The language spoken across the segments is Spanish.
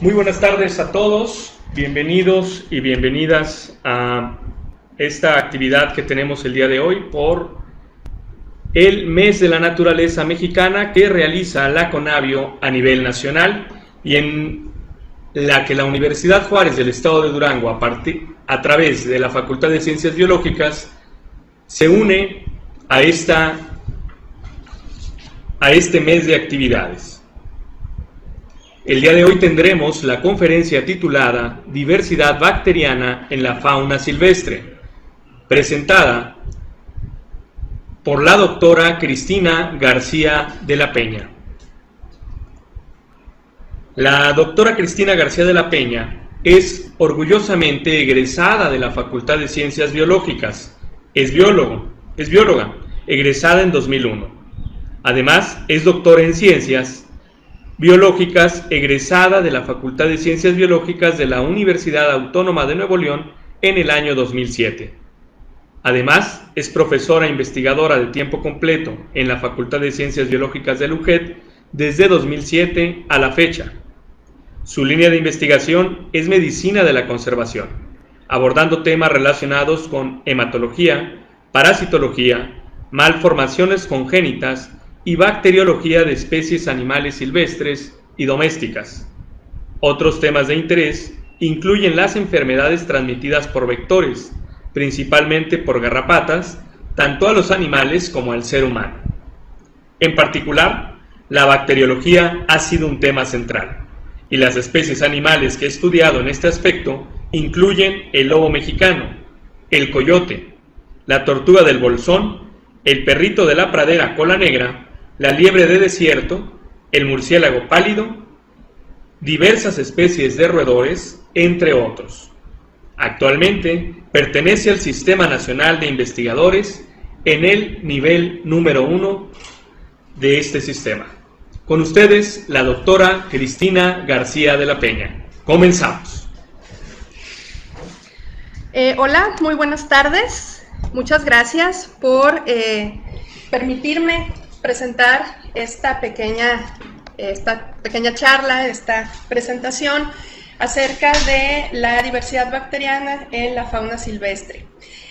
Muy buenas tardes a todos, bienvenidos y bienvenidas a esta actividad que tenemos el día de hoy por el Mes de la Naturaleza Mexicana que realiza la CONABIO a nivel nacional y en la que la Universidad Juárez del Estado de Durango, a través de la Facultad de Ciencias Biológicas, se une a este mes de actividades. El día de hoy tendremos la conferencia titulada Diversidad bacteriana en la fauna silvestre, presentada por la doctora Cristina García de la Peña. La doctora Cristina García de la Peña es orgullosamente egresada de la Facultad de Ciencias Biológicas, es bióloga, egresada en 2001. Además, es doctora en Ciencias Biológicas, egresada de la Facultad de Ciencias Biológicas de la Universidad Autónoma de Nuevo León en el año 2007. Además, es profesora investigadora de tiempo completo en la Facultad de Ciencias Biológicas de la UJED desde 2007 a la fecha. Su línea de investigación es medicina de la conservación, abordando temas relacionados con hematología, parasitología, malformaciones congénitas y bacteriología de especies animales silvestres y domésticas. Otros temas de interés incluyen las enfermedades transmitidas por vectores, principalmente por garrapatas, tanto a los animales como al ser humano. En particular, la bacteriología ha sido un tema central, y las especies animales que he estudiado en este aspecto incluyen el lobo mexicano, el coyote, la tortuga del bolsón, el perrito de la pradera cola negra, la liebre de desierto, el murciélago pálido, diversas especies de roedores, entre otros. Actualmente pertenece al Sistema Nacional de Investigadores en el nivel número 1 de este sistema. Con ustedes, la doctora Cristina García de la Peña. Comenzamos. Hola, muy buenas tardes. Muchas gracias por permitirme presentar esta pequeña charla, esta presentación acerca de la diversidad bacteriana en la fauna silvestre.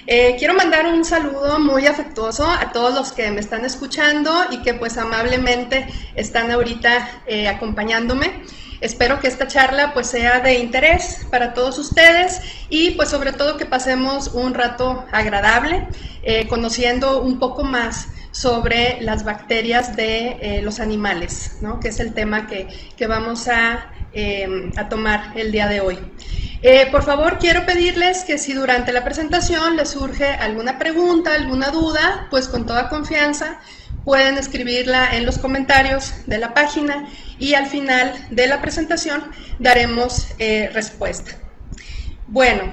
Quiero mandar un saludo muy afectuoso a todos los que me están escuchando y que pues amablemente están ahorita acompañándome. Espero que esta charla pues sea de interés para todos ustedes y pues sobre todo que pasemos un rato agradable conociendo un poco más sobre las bacterias de los animales, ¿no? Que es el tema que vamos a tomar el día de hoy. Por favor, quiero pedirles que si durante la presentación les surge alguna pregunta, alguna duda, pues con toda confianza pueden escribirla en los comentarios de la página y al final de la presentación daremos respuesta. Bueno,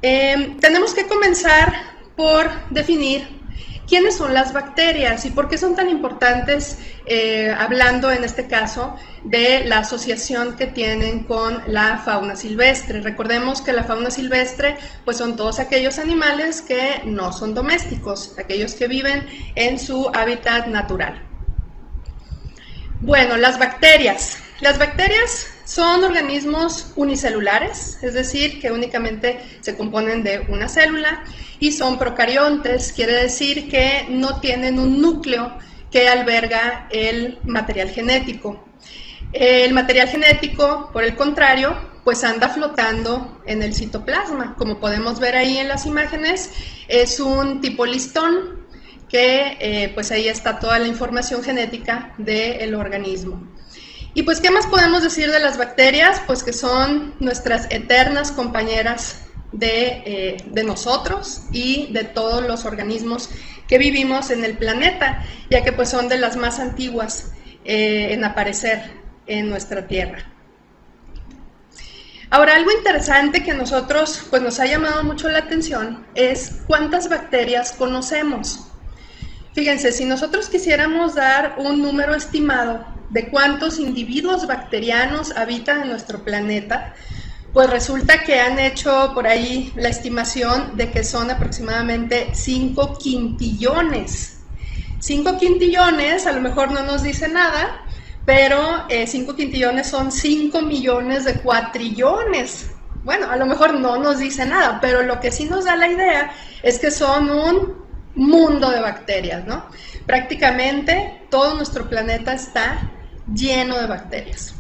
tenemos que comenzar por definir ¿quiénes son las bacterias y por qué son tan importantes, hablando en este caso de la asociación que tienen con la fauna silvestre? Recordemos que la fauna silvestre pues son todos aquellos animales que no son domésticos, aquellos que viven en su hábitat natural. Bueno, las bacterias. Las bacterias son organismos unicelulares, es decir, que únicamente se componen de una célula y son procariontes, quiere decir que no tienen un núcleo que alberga el material genético. El material genético, por el contrario, pues anda flotando en el citoplasma. Como podemos ver ahí en las imágenes, es un tipo listón que pues ahí está toda la información genética del organismo. Y pues, ¿qué más podemos decir de las bacterias? Pues que son nuestras eternas compañeras de nosotros y de todos los organismos que vivimos en el planeta, ya que pues son de las más antiguas en aparecer en nuestra Tierra. Ahora, algo interesante que a nosotros pues nos ha llamado mucho la atención es cuántas bacterias conocemos. Fíjense, si nosotros quisiéramos dar un número estimado de cuántos individuos bacterianos habitan en nuestro planeta, pues resulta que han hecho por ahí la estimación de que son aproximadamente 5 quintillones. 5 quintillones a lo mejor no nos dice nada, pero 5 quintillones son 5 millones de cuatrillones. Bueno, a lo mejor no nos dice nada, pero lo que sí nos da la idea es que son un mundo de bacterias, ¿no? Prácticamente todo nuestro planeta está lleno de bacterias.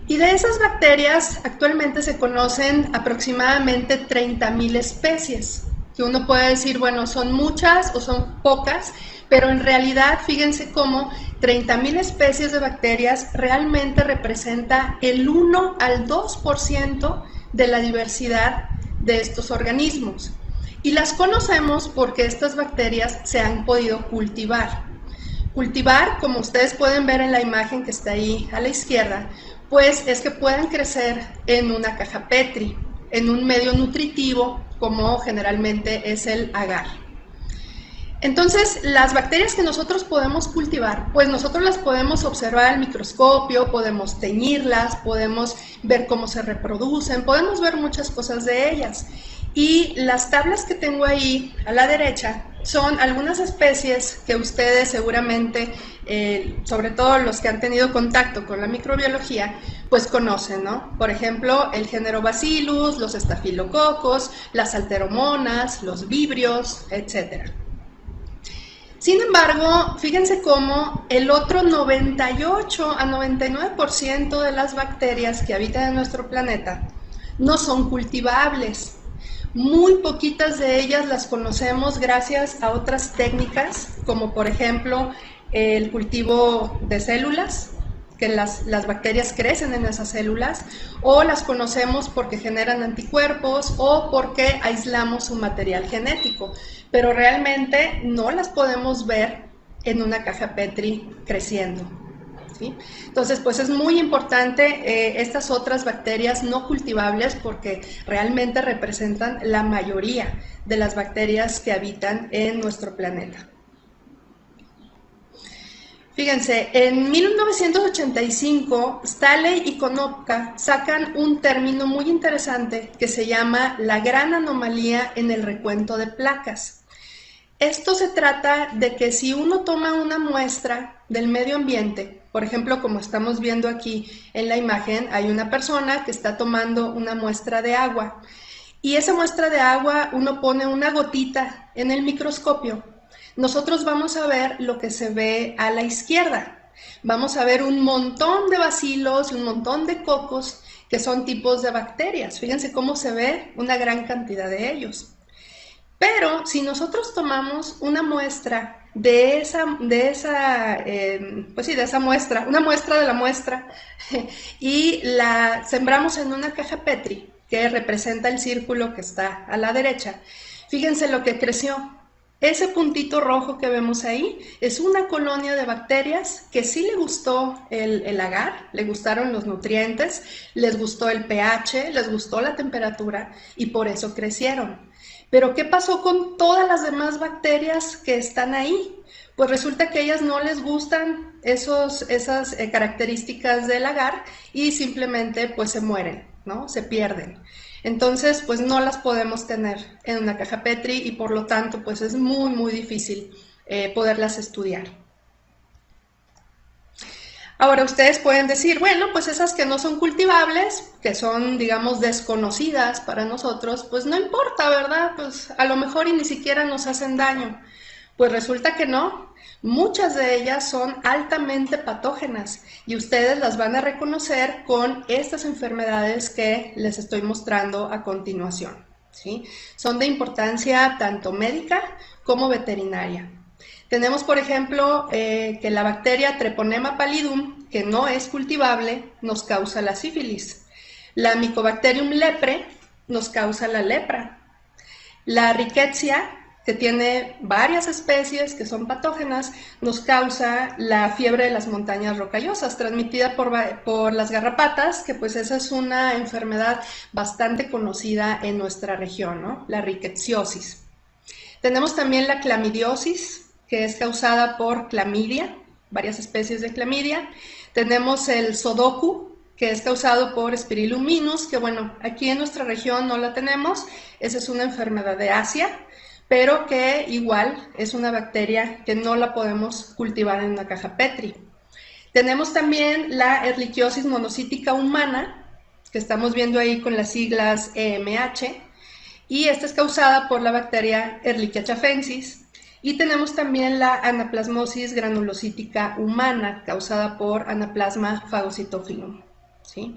Y de esas bacterias actualmente se conocen aproximadamente 30.000 especies, que uno puede decir, bueno, son muchas o son pocas, pero en realidad fíjense cómo 30.000 especies de bacterias realmente representa el 1 al 2% de la diversidad de estos organismos. Y las conocemos porque estas bacterias se han podido cultivar. Cultivar, como ustedes pueden ver en la imagen que está ahí a la izquierda, pues es que pueden crecer en una caja Petri, en un medio nutritivo como generalmente es el agar. Entonces, las bacterias que nosotros podemos cultivar, pues nosotros las podemos observar al microscopio, podemos teñirlas, podemos ver cómo se reproducen, podemos ver muchas cosas de ellas. Y las tablas que tengo ahí a la derecha son algunas especies que ustedes seguramente, sobre todo los que han tenido contacto con la microbiología, pues conocen, ¿no? Por ejemplo, el género Bacillus, los estafilococos, las alteromonas, los vibrios, etc. Sin embargo, fíjense cómo el otro 98 a 99% de las bacterias que habitan en nuestro planeta no son cultivables. Muy poquitas de ellas las conocemos gracias a otras técnicas, como por ejemplo el cultivo de células, que las bacterias crecen en esas células, o las conocemos porque generan anticuerpos o porque aislamos su material genético, pero realmente no las podemos ver en una caja Petri creciendo. ¿Sí? Entonces, pues es muy importante estas otras bacterias no cultivables porque realmente representan la mayoría de las bacterias que habitan en nuestro planeta. Fíjense, en 1985, Staley y Konopka sacan un término muy interesante que se llama la gran anomalía en el recuento de placas. Esto se trata de que si uno toma una muestra del medio ambiente, por ejemplo, como estamos viendo aquí en la imagen, hay una persona que está tomando una muestra de agua y esa muestra de agua uno pone una gotita en el microscopio. Nosotros vamos a ver lo que se ve a la izquierda. Vamos a ver un montón de bacilos y un montón de cocos que son tipos de bacterias. Fíjense cómo se ve una gran cantidad de ellos. Pero si nosotros tomamos una muestra de esa muestra, una muestra de la muestra, y la sembramos en una caja Petri, que representa el círculo que está a la derecha, fíjense lo que creció. Ese puntito rojo que vemos ahí es una colonia de bacterias que sí le gustó el agar, le gustaron los nutrientes, les gustó el pH, les gustó la temperatura y por eso crecieron. Pero ¿qué pasó con todas las demás bacterias que están ahí? Pues resulta que a ellas no les gustan esas características del agar y simplemente pues se mueren, ¿no? Se pierden. Entonces pues no las podemos tener en una caja Petri y por lo tanto pues es muy difícil poderlas estudiar. Ahora ustedes pueden decir, bueno, pues esas que no son cultivables, que son, digamos, desconocidas para nosotros, pues no importa, ¿verdad? Pues a lo mejor y ni siquiera nos hacen daño. Pues resulta que no. Muchas de ellas son altamente patógenas y ustedes las van a reconocer con estas enfermedades que les estoy mostrando a continuación, ¿sí? Son de importancia tanto médica como veterinaria. Tenemos, por ejemplo, que la bacteria Treponema pallidum, que no es cultivable, nos causa la sífilis. La Mycobacterium lepre nos causa la lepra. La Rickettsia, que tiene varias especies que son patógenas, nos causa la fiebre de las montañas rocallosas, transmitida por las garrapatas, que pues esa es una enfermedad bastante conocida en nuestra región, ¿no? La rickettsiosis. Tenemos también la clamidiosis, que es causada por clamidia, varias especies de clamidia. Tenemos el sodoku, que es causado por Spirillum minus, que bueno, aquí en nuestra región no la tenemos, esa es una enfermedad de Asia, pero que igual es una bacteria que no la podemos cultivar en una caja Petri. Tenemos también la erliquiosis monocítica humana, que estamos viendo ahí con las siglas EMH, y esta es causada por la bacteria Ehrlichia chafensis. Y tenemos también la anaplasmosis granulocítica humana, causada por Anaplasma phagocytophilum, ¿sí?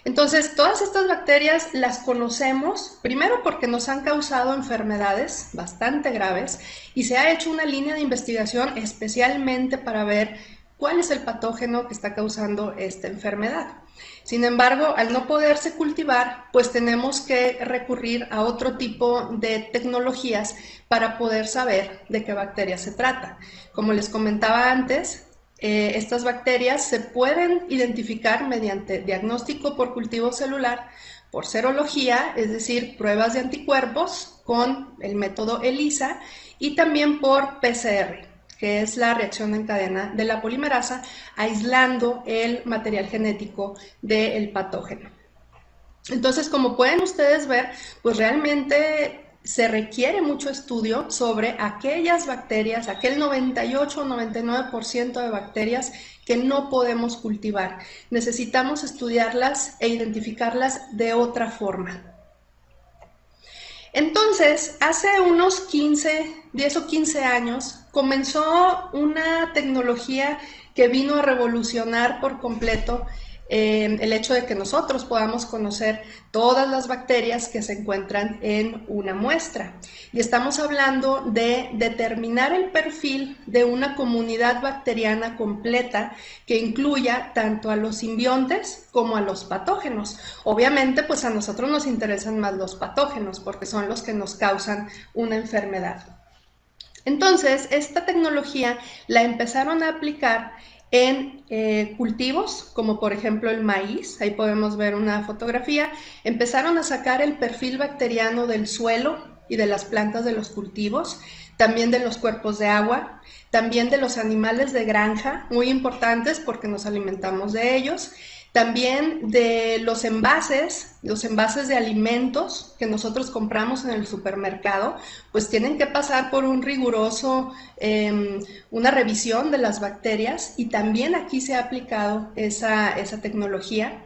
Entonces, todas estas bacterias las conocemos, primero porque nos han causado enfermedades bastante graves, y se ha hecho una línea de investigación especialmente para ver cuál es el patógeno que está causando esta enfermedad. Sin embargo, al no poderse cultivar, pues tenemos que recurrir a otro tipo de tecnologías para poder saber de qué bacteria se trata. Como les comentaba antes, estas bacterias se pueden identificar mediante diagnóstico por cultivo celular, por serología, es decir, pruebas de anticuerpos con el método ELISA, y también por PCR, que es la reacción en cadena de la polimerasa, aislando el material genético del patógeno. Entonces, como pueden ustedes ver, pues realmente se requiere mucho estudio sobre aquellas bacterias, aquel 98 o 99% de bacterias que no podemos cultivar. Necesitamos estudiarlas e identificarlas de otra forma. Entonces, hace unos 10 o 15 años, comenzó una tecnología que vino a revolucionar por completo el hecho de que nosotros podamos conocer todas las bacterias que se encuentran en una muestra. Y estamos hablando de determinar el perfil de una comunidad bacteriana completa que incluya tanto a los simbiontes como a los patógenos. Obviamente, pues a nosotros nos interesan más los patógenos porque son los que nos causan una enfermedad. Entonces, esta tecnología la empezaron a aplicar en cultivos, como por ejemplo el maíz. Ahí podemos ver una fotografía. Empezaron a sacar el perfil bacteriano del suelo y de las plantas de los cultivos, también de los cuerpos de agua, también de los animales de granja, muy importantes porque nos alimentamos de ellos, también de los envases de alimentos que nosotros compramos en el supermercado, pues tienen que pasar por un riguroso, una revisión de las bacterias, y también aquí se ha aplicado esa tecnología.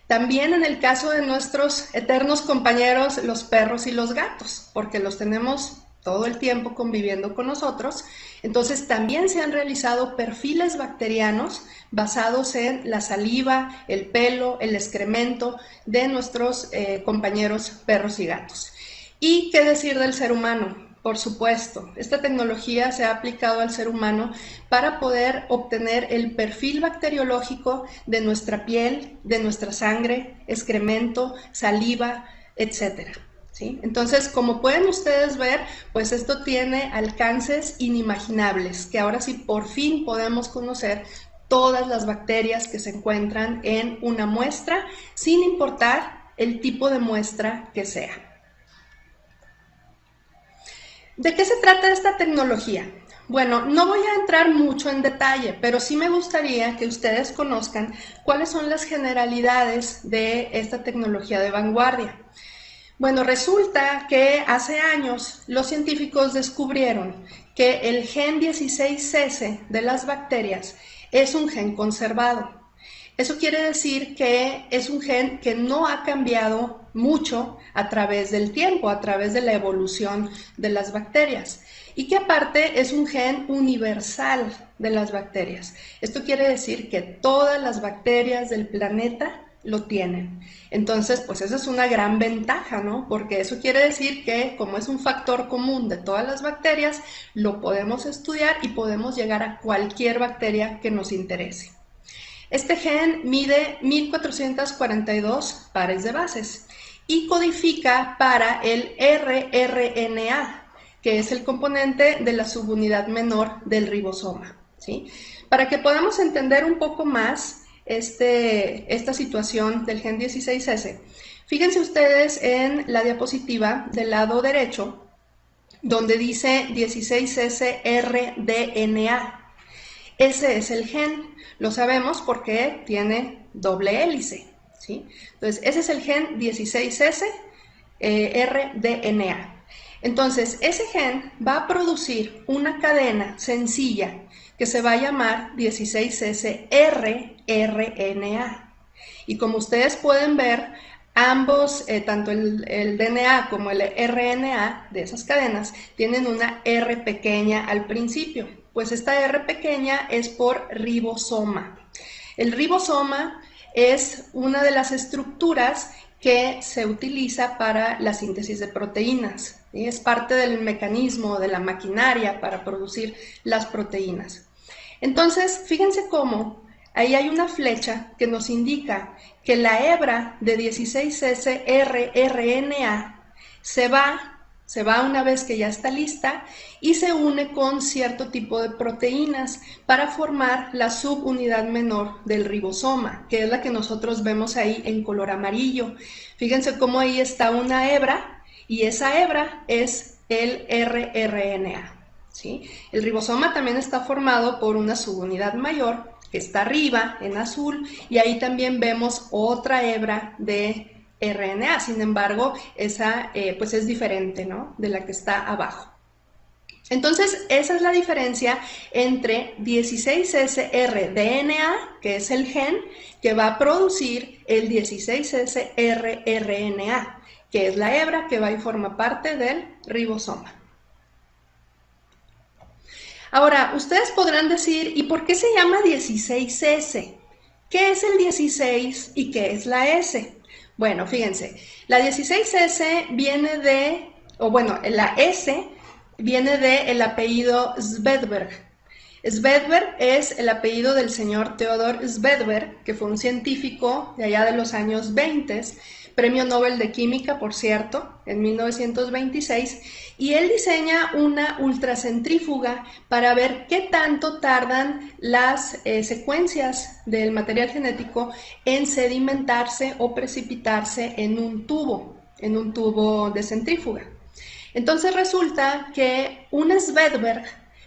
También en el caso de nuestros eternos compañeros, los perros y los gatos, porque los tenemos todo el tiempo conviviendo con nosotros. Entonces también se han realizado perfiles bacterianos basados en la saliva, el pelo, el excremento de nuestros compañeros perros y gatos. ¿Y qué decir del ser humano? Por supuesto, esta tecnología se ha aplicado al ser humano para poder obtener el perfil bacteriológico de nuestra piel, de nuestra sangre, excremento, saliva, etcétera. ¿Sí? Entonces, como pueden ustedes ver, pues esto tiene alcances inimaginables, que ahora sí por fin podemos conocer todas las bacterias que se encuentran en una muestra, sin importar el tipo de muestra que sea. ¿De qué se trata esta tecnología? Bueno, no voy a entrar mucho en detalle, pero sí me gustaría que ustedes conozcan cuáles son las generalidades de esta tecnología de vanguardia. Bueno, resulta que hace años los científicos descubrieron que el gen 16S de las bacterias es un gen conservado. Eso quiere decir que es un gen que no ha cambiado mucho a través del tiempo, a través de la evolución de las bacterias. Y que aparte es un gen universal de las bacterias. Esto quiere decir que todas las bacterias del planeta lo tienen. Entonces, pues esa es una gran ventaja, ¿no? Porque eso quiere decir que como es un factor común de todas las bacterias, lo podemos estudiar y podemos llegar a cualquier bacteria que nos interese. Este gen mide 1442 pares de bases y codifica para el rRNA, que es el componente de la subunidad menor del ribosoma, ¿sí? Para que podamos entender un poco más esta situación del gen 16S, fíjense ustedes en la diapositiva del lado derecho, donde dice 16S-rDNA. Ese es el gen, lo sabemos porque tiene doble hélice, ¿sí? Entonces, ese es el gen 16S-rDNA. Entonces, ese gen va a producir una cadena sencilla que se va a llamar 16S-rRNA. Y como ustedes pueden ver, ambos, tanto el DNA como el RNA de esas cadenas, tienen una R pequeña al principio. Pues esta R pequeña es por ribosoma. El ribosoma es una de las estructuras que se utiliza para la síntesis de proteínas. ¿Sí? Es parte del mecanismo, de la maquinaria para producir las proteínas. Entonces, fíjense cómo ahí hay una flecha que nos indica que la hebra de 16S-rRNA se va una vez que ya está lista y se une con cierto tipo de proteínas para formar la subunidad menor del ribosoma, que es la que nosotros vemos ahí en color amarillo. Fíjense cómo ahí está una hebra y esa hebra es el rRNA. ¿Sí? El ribosoma también está formado por una subunidad mayor que está arriba en azul y ahí también vemos otra hebra de RNA, sin embargo, esa pues es diferente, ¿no?, de la que está abajo. Entonces, esa es la diferencia entre 16S-rDNA, que es el gen que va a producir el 16S-rRNA, que es la hebra que va y forma parte del ribosoma. Ahora, ustedes podrán decir, ¿y por qué se llama 16S? ¿Qué es el 16 y qué es la S? Bueno, fíjense, la 16S viene de, la S viene del apellido Svedberg. Svedberg es el apellido del señor Theodor Svedberg, que fue un científico de allá de los años 20, premio Nobel de Química, por cierto, en 1926, y él diseña una ultracentrífuga para ver qué tanto tardan las secuencias del material genético en sedimentarse o precipitarse en un tubo de centrífuga. Entonces resulta que un Svedberg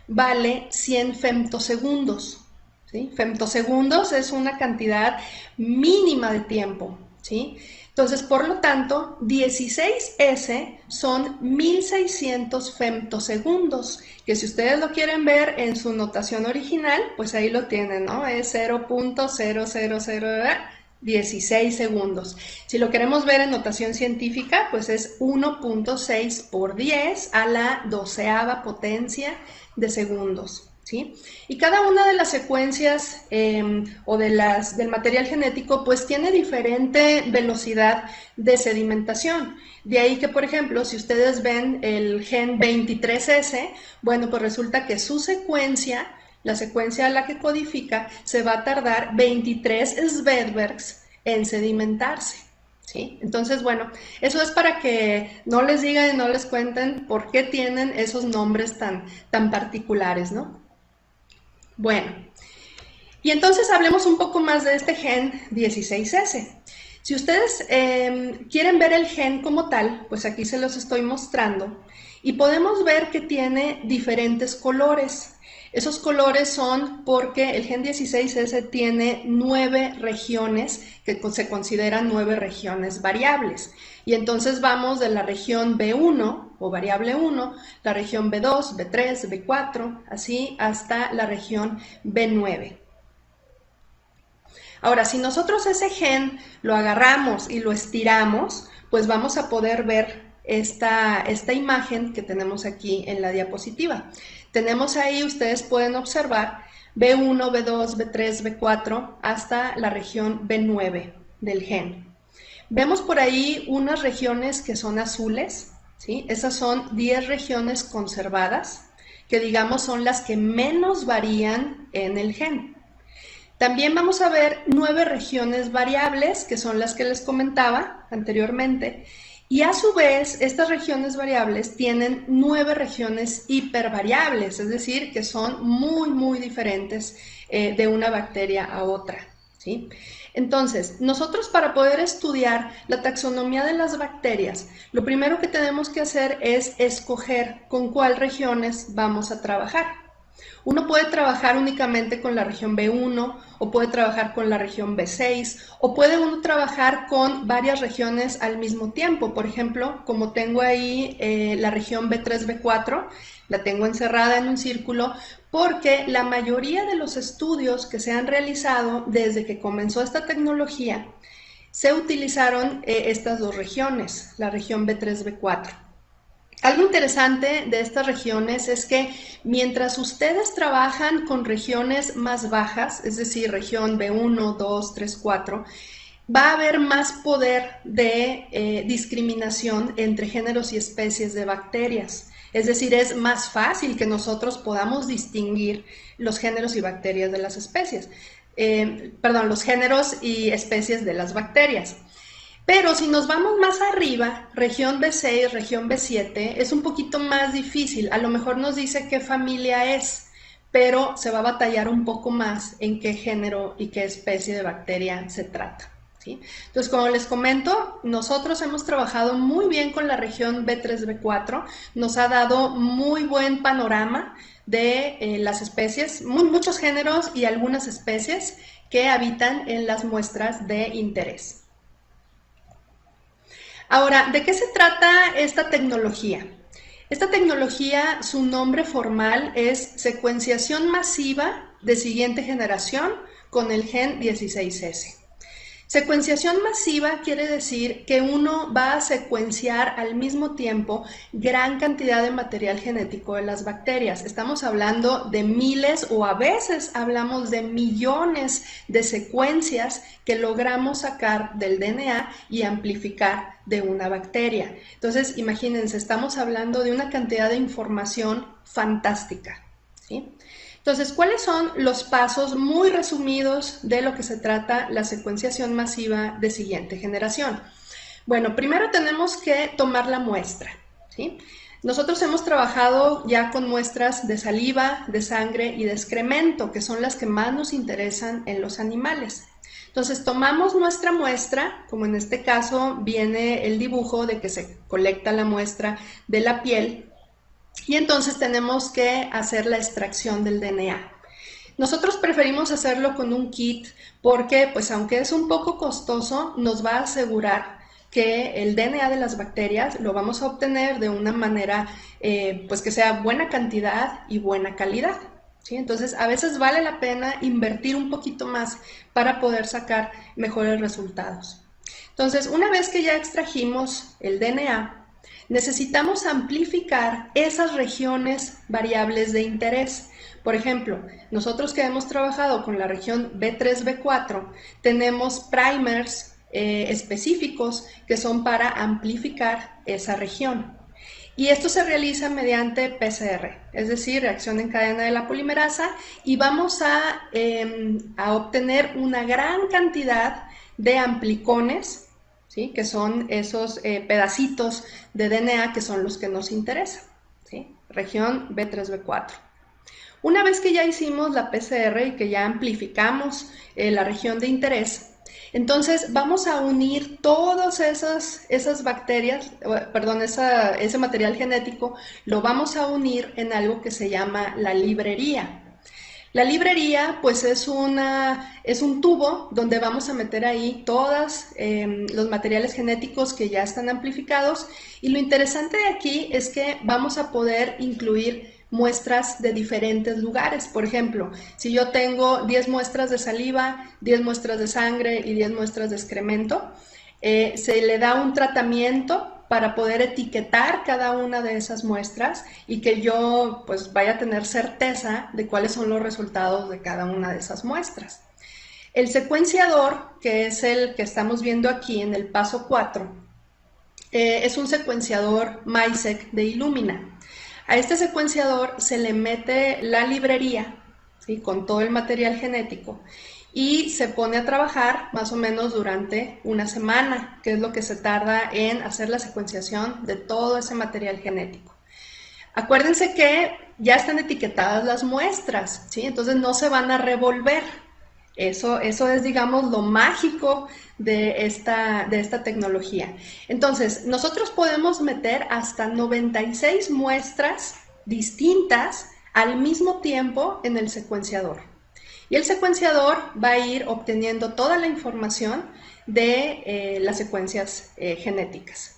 vale 100 femtosegundos. ¿Sí? Femtosegundos es una cantidad mínima de tiempo, ¿sí? Entonces, por lo tanto, 16S son 1600 femtosegundos, que si ustedes lo quieren ver en su notación original, pues ahí lo tienen, ¿no? Es 0.00016 segundos. Si lo queremos ver en notación científica, pues es 1.6 por 10 a la 12ª potencia de segundos. ¿Sí? Y cada una de las secuencias del material genético pues tiene diferente velocidad de sedimentación. De ahí que, por ejemplo, si ustedes ven el gen 23S, bueno, pues resulta que su secuencia, la secuencia a la que codifica, se va a tardar 23 Svedbergs en sedimentarse. ¿Sí? Entonces, bueno, eso es para que no les digan y no les cuenten por qué tienen esos nombres tan particulares, ¿no? Bueno, y entonces hablemos un poco más de este gen 16S. Si ustedes quieren ver el gen como tal, pues aquí se los estoy mostrando y podemos ver que tiene diferentes colores. Esos colores son porque el gen 16S tiene 9 regiones que se consideran 9 regiones variables. Y entonces vamos de la región B1 o variable 1, la región B2, B3, B4, así hasta la región B9. Ahora, si nosotros ese gen lo agarramos y lo estiramos, pues vamos a poder ver esta imagen que tenemos aquí en la diapositiva. Tenemos ahí, ustedes pueden observar, B1, B2, B3, B4, hasta la región B9 del gen. Vemos por ahí unas regiones que son azules, ¿sí? Esas son 10 regiones conservadas, que digamos son las que menos varían en el gen. También vamos a ver 9 regiones variables, que son las que les comentaba anteriormente, y a su vez estas regiones variables tienen 9 regiones hipervariables, es decir, que son muy diferentes de una bacteria a otra, ¿sí? Entonces, nosotros para poder estudiar la taxonomía de las bacterias, lo primero que tenemos que hacer es escoger con cuáles regiones vamos a trabajar. Uno puede trabajar únicamente con la región B1 o puede trabajar con la región B6 o puede uno trabajar con varias regiones al mismo tiempo. Por ejemplo, como tengo ahí la región B3, B4, la tengo encerrada en un círculo porque la mayoría de los estudios que se han realizado desde que comenzó esta tecnología se utilizaron estas dos regiones, la región B3, B4. Algo interesante de estas regiones es que mientras ustedes trabajan con regiones más bajas, es decir, región B1, 2, 3, 4, va a haber más poder de discriminación entre géneros y especies de bacterias. Es decir, es más fácil que nosotros podamos distinguir los géneros y bacterias de las especies. Los géneros y especies de las bacterias. Pero si nos vamos más arriba, región B6, región B7, es un poquito más difícil. A lo mejor nos dice qué familia es, pero se va a batallar un poco más en qué género y qué especie de bacteria se trata, ¿sí? Entonces, como les comento, nosotros hemos trabajado muy bien con la región B3, B4. Nos ha dado muy buen panorama de las especies, muchos géneros y algunas especies que habitan en las muestras de interés. Ahora, ¿de qué se trata esta tecnología? Esta tecnología, su nombre formal es secuenciación masiva de siguiente generación con el gen 16S. Secuenciación masiva quiere decir que uno va a secuenciar al mismo tiempo gran cantidad de material genético de las bacterias. Estamos hablando de miles o a veces hablamos de millones de secuencias que logramos sacar del DNA y amplificar de una bacteria. Entonces, imagínense, estamos hablando de una cantidad de información fantástica, ¿sí? Entonces, ¿cuáles son los pasos muy resumidos de lo que se trata la secuenciación masiva de siguiente generación? Bueno, primero tenemos que tomar la muestra, ¿sí? Nosotros hemos trabajado ya con muestras de saliva, de sangre y de excremento, que son las que más nos interesan en los animales. Entonces, tomamos nuestra muestra, como en este caso viene el dibujo de que se colecta la muestra de la piel, y entonces tenemos que hacer la extracción del DNA. Nosotros preferimos hacerlo con un kit porque, pues aunque es un poco costoso, nos va a asegurar que el DNA de las bacterias lo vamos a obtener de una manera pues que sea buena cantidad y buena calidad, ¿sí? Entonces, a veces vale la pena invertir un poquito más para poder sacar mejores resultados. Entonces, una vez que ya extrajimos el DNA, necesitamos amplificar esas regiones variables de interés. Por ejemplo, nosotros que hemos trabajado con la región B3, B4, tenemos primers específicos que son para amplificar esa región. Y esto se realiza mediante PCR, es decir, reacción en cadena de la polimerasa, y vamos a obtener una gran cantidad de amplicones, ¿sí? Que son esos pedacitos de DNA que son los que nos interesan, ¿sí? Región B3, B4. Una vez que ya hicimos la PCR y que ya amplificamos la región de interés, entonces vamos a unir todas esas bacterias, ese material genético, lo vamos a unir en algo que se llama la librería. La librería, pues es un tubo donde vamos a meter ahí todos los materiales genéticos que ya están amplificados, y lo interesante de aquí es que vamos a poder incluir muestras de diferentes lugares. Por ejemplo, si yo tengo 10 muestras de saliva, 10 muestras de sangre y 10 muestras de excremento, se le da un tratamiento para poder etiquetar cada una de esas muestras y que yo pues vaya a tener certeza de cuáles son los resultados de cada una de esas muestras. El secuenciador, que es el que estamos viendo aquí en el paso 4, es un secuenciador MiSeq de Illumina. A este secuenciador se le mete la librería, ¿sí? Con todo el material genético, y se pone a trabajar más o menos durante una semana, que es lo que se tarda en hacer la secuenciación de todo ese material genético. Acuérdense que ya están etiquetadas las muestras, ¿sí? Entonces no se van a revolver. Eso es, digamos, lo mágico de esta tecnología. Entonces, nosotros podemos meter hasta 96 muestras distintas al mismo tiempo en el secuenciador. Y el secuenciador va a ir obteniendo toda la información de las secuencias genéticas.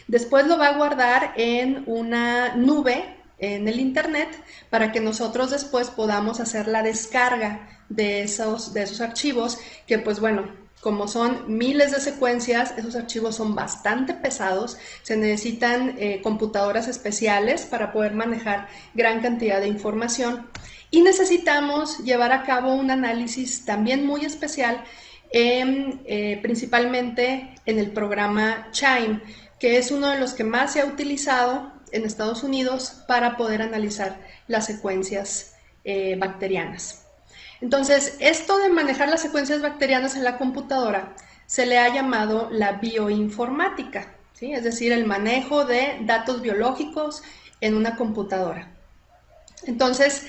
Después lo va a guardar en una nube en el internet para que nosotros después podamos hacer la descarga de esos archivos que, pues bueno, como son miles de secuencias, esos archivos son bastante pesados, se necesitan computadoras especiales para poder manejar gran cantidad de información y necesitamos llevar a cabo un análisis también muy especial, principalmente en el programa CHIME, que es uno de los que más se ha utilizado en Estados Unidos para poder analizar las secuencias bacterianas. Entonces, esto de manejar las secuencias bacterianas en la computadora se le ha llamado la bioinformática, ¿sí? Es decir, el manejo de datos biológicos en una computadora. Entonces,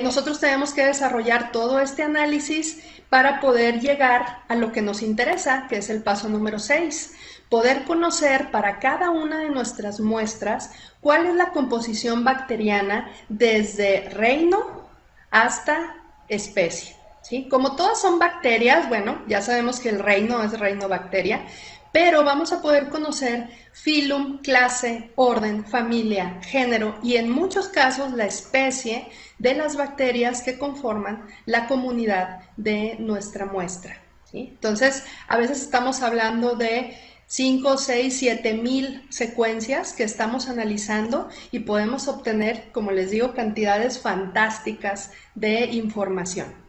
nosotros tenemos que desarrollar todo este análisis para poder llegar a lo que nos interesa, que es el paso número 6, poder conocer para cada una de nuestras muestras cuál es la composición bacteriana desde reino hasta especie, ¿sí? Como todas son bacterias, bueno, ya sabemos que el reino es reino bacteria, pero vamos a poder conocer filum, clase, orden, familia, género y en muchos casos la especie de las bacterias que conforman la comunidad de nuestra muestra, ¿sí? Entonces, a veces estamos hablando de 5, 6, 7 mil secuencias que estamos analizando y podemos obtener, como les digo, cantidades fantásticas de información.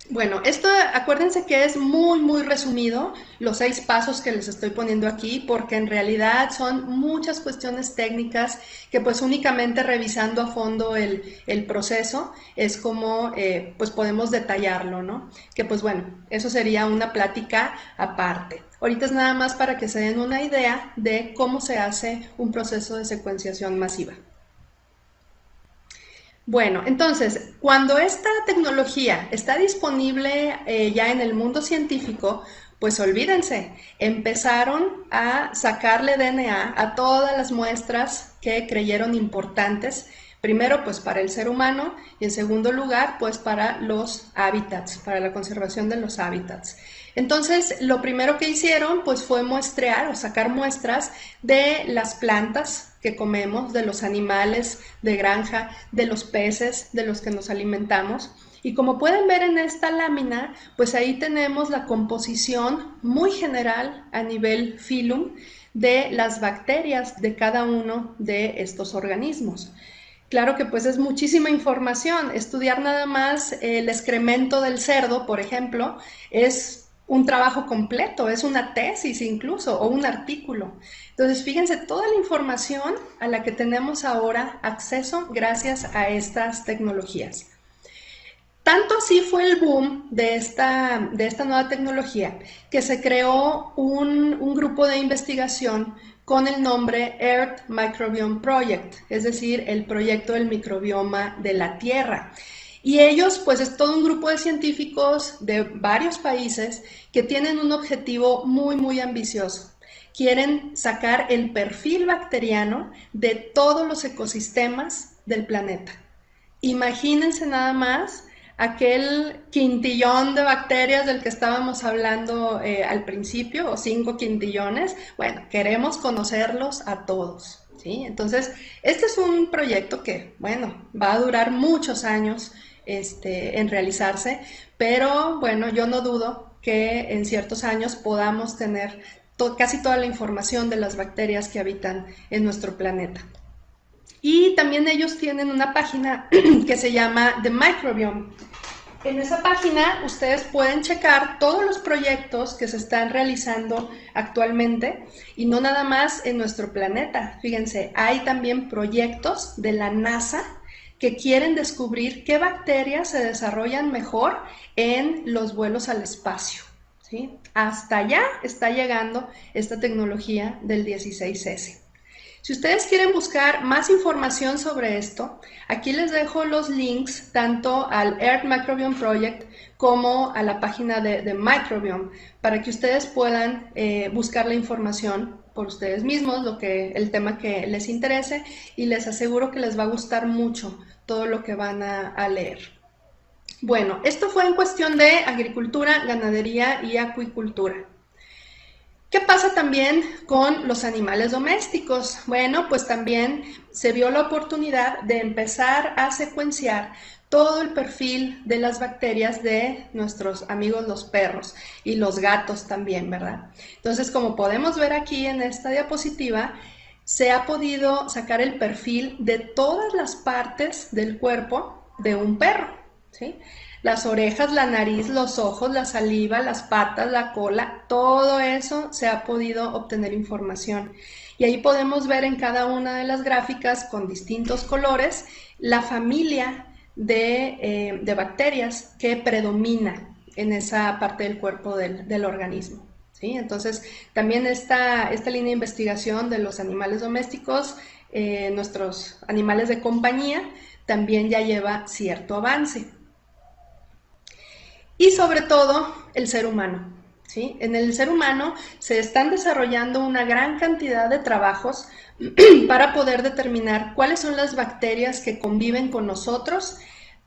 Bueno, esto acuérdense que es muy resumido, los 6 pasos que les estoy poniendo aquí, porque en realidad son muchas cuestiones técnicas que pues únicamente revisando a fondo el proceso es como pues podemos detallarlo, ¿no? Que pues bueno, eso sería una plática aparte. Ahorita es nada más para que se den una idea de cómo se hace un proceso de secuenciación masiva. Bueno, entonces, cuando esta tecnología está disponible ya en el mundo científico, pues olvídense, empezaron a sacarle DNA a todas las muestras que creyeron importantes, primero pues para el ser humano y en segundo lugar pues para los hábitats, para la conservación de los hábitats. Entonces, lo primero que hicieron pues fue muestrear o sacar muestras de las plantas que comemos, de los animales de granja, de los peces de los que nos alimentamos. Y como pueden ver en esta lámina, pues ahí tenemos la composición muy general a nivel filum de las bacterias de cada uno de estos organismos. Claro que pues es muchísima información. Estudiar nada más el excremento del cerdo, por ejemplo, es un trabajo completo, es una tesis incluso o un artículo. Entonces, fíjense toda la información a la que tenemos ahora acceso gracias a estas tecnologías. Tanto así fue el boom de esta nueva tecnología que se creó un grupo de investigación con el nombre Earth Microbiome Project, es decir, el proyecto del microbioma de la Tierra. Y ellos, pues es todo un grupo de científicos de varios países que tienen un objetivo muy ambicioso. Quieren sacar el perfil bacteriano de todos los ecosistemas del planeta. Imagínense nada más aquel quintillón de bacterias del que estábamos hablando al principio, o 5 quintillones. Bueno, queremos conocerlos a todos, ¿sí? Entonces, este es un proyecto que, bueno, va a durar muchos años en realizarse, pero bueno, yo no dudo que en ciertos años podamos tener casi toda la información de las bacterias que habitan en nuestro planeta. Y también ellos tienen una página que se llama The Microbiome. En esa página ustedes pueden checar todos los proyectos que se están realizando actualmente y no nada más en nuestro planeta. Fíjense, hay también proyectos de la NASA que quieren descubrir qué bacterias se desarrollan mejor en los vuelos al espacio, ¿sí? Hasta allá está llegando esta tecnología del 16S. Si ustedes quieren buscar más información sobre esto, aquí les dejo los links tanto al Earth Microbiome Project como a la página de Microbiome para que ustedes puedan buscar la información por ustedes mismos, el tema que les interese, y les aseguro que les va a gustar mucho todo lo que van a leer. Bueno, esto fue en cuestión de agricultura, ganadería y acuicultura. ¿Qué pasa también con los animales domésticos? Bueno, pues también se vio la oportunidad de empezar a secuenciar todo el perfil de las bacterias de nuestros amigos los perros y los gatos también, ¿verdad? Entonces, como podemos ver aquí en esta diapositiva, se ha podido sacar el perfil de todas las partes del cuerpo de un perro, ¿sí? Las orejas, la nariz, los ojos, la saliva, las patas, la cola, todo eso se ha podido obtener información. Y ahí podemos ver en cada una de las gráficas con distintos colores la familia de bacterias que predomina en esa parte del cuerpo del organismo, ¿sí? Entonces, también esta línea de investigación de los animales domésticos, nuestros animales de compañía, también ya lleva cierto avance. Y sobre todo, el ser humano, ¿sí? En el ser humano se están desarrollando una gran cantidad de trabajos para poder determinar cuáles son las bacterias que conviven con nosotros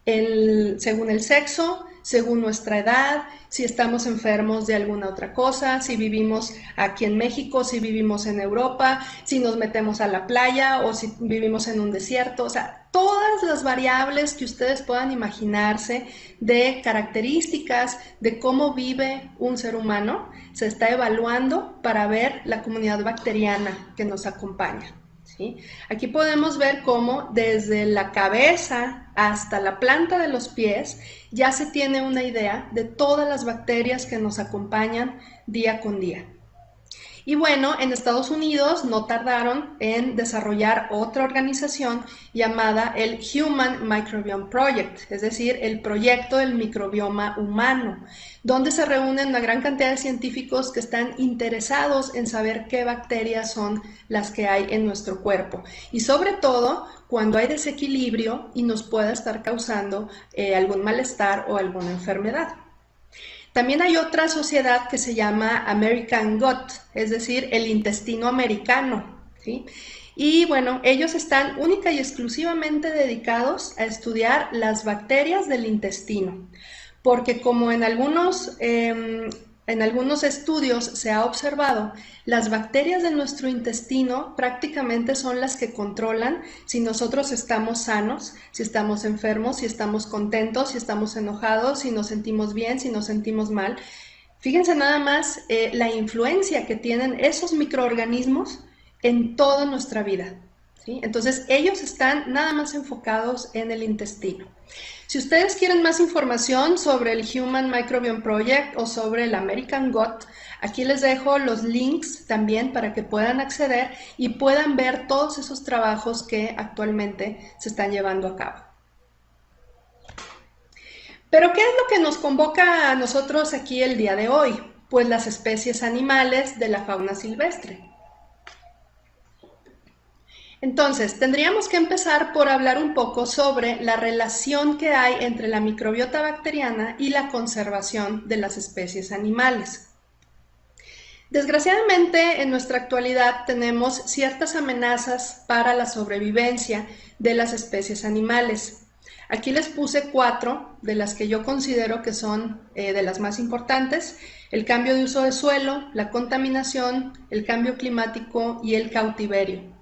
según el sexo, según nuestra edad, si estamos enfermos de alguna otra cosa, si vivimos aquí en México, si vivimos en Europa, si nos metemos a la playa o si vivimos en un desierto. O sea, todas las variables que ustedes puedan imaginarse de características de cómo vive un ser humano se está evaluando para ver la comunidad bacteriana que nos acompaña, ¿sí? Aquí podemos ver cómo desde la cabeza hasta la planta de los pies ya se tiene una idea de todas las bacterias que nos acompañan día con día. Y bueno, en Estados Unidos no tardaron en desarrollar otra organización llamada el Human Microbiome Project, es decir, el proyecto del microbioma humano, donde se reúnen una gran cantidad de científicos que están interesados en saber qué bacterias son las que hay en nuestro cuerpo y sobre todo cuando hay desequilibrio y nos pueda estar causando algún malestar o alguna enfermedad. También hay otra sociedad que se llama American Gut, es decir, el intestino americano, ¿sí? Y bueno, ellos están única y exclusivamente dedicados a estudiar las bacterias del intestino, porque como en algunos estudios se ha observado, las bacterias de nuestro intestino prácticamente son las que controlan si nosotros estamos sanos, si estamos enfermos, si estamos contentos, si estamos enojados, si nos sentimos bien, si nos sentimos mal. Fíjense nada más la influencia que tienen esos microorganismos en toda nuestra vida, ¿sí? Entonces ellos están nada más enfocados en el intestino. Si ustedes quieren más información sobre el Human Microbiome Project o sobre el American Gut, aquí les dejo los links también para que puedan acceder y puedan ver todos esos trabajos que actualmente se están llevando a cabo. Pero ¿qué es lo que nos convoca a nosotros aquí el día de hoy? Pues las especies animales de la fauna silvestre. Entonces, tendríamos que empezar por hablar un poco sobre la relación que hay entre la microbiota bacteriana y la conservación de las especies animales. Desgraciadamente, en nuestra actualidad tenemos ciertas amenazas para la sobrevivencia de las especies animales. Aquí les puse 4 de las que yo considero que son de las más importantes: el cambio de uso de suelo, la contaminación, el cambio climático y el cautiverio.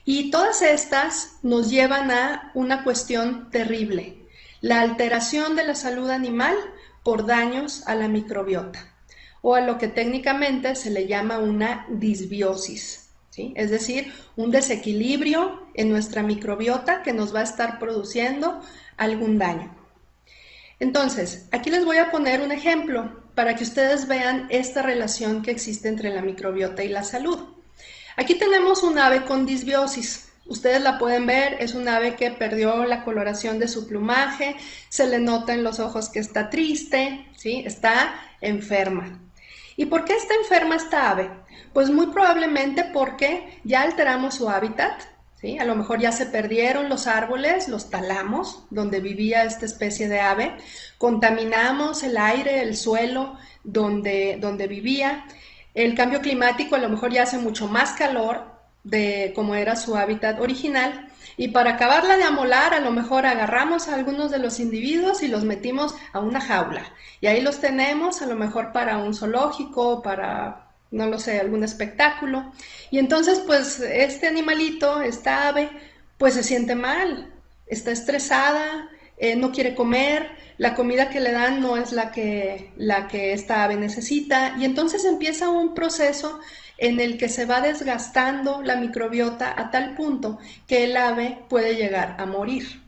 Y todas estas nos llevan a una cuestión terrible: la alteración de la salud animal por daños a la microbiota, o a lo que técnicamente se le llama una disbiosis, ¿sí? Es decir, un desequilibrio en nuestra microbiota que nos va a estar produciendo algún daño. Entonces, aquí les voy a poner un ejemplo para que ustedes vean esta relación que existe entre la microbiota y la salud. Aquí tenemos un ave con disbiosis. Ustedes la pueden ver, es un ave que perdió la coloración de su plumaje, se le nota en los ojos que está triste, ¿sí? Está enferma. ¿Y por qué está enferma esta ave? Pues muy probablemente porque ya alteramos su hábitat, ¿sí? A lo mejor ya se perdieron los árboles, los talamos, donde vivía esta especie de ave, contaminamos el aire, el suelo donde vivía, el cambio climático a lo mejor ya hace mucho más calor de como era su hábitat original, y para acabarla de amolar a lo mejor agarramos a algunos de los individuos y los metimos a una jaula, y ahí los tenemos a lo mejor para un zoológico, para, no lo sé, algún espectáculo, y entonces pues este animalito, esta ave, pues se siente mal, está estresada, no quiere comer, la comida que le dan no es la que esta ave necesita, y entonces empieza un proceso en el que se va desgastando la microbiota a tal punto que el ave puede llegar a morir.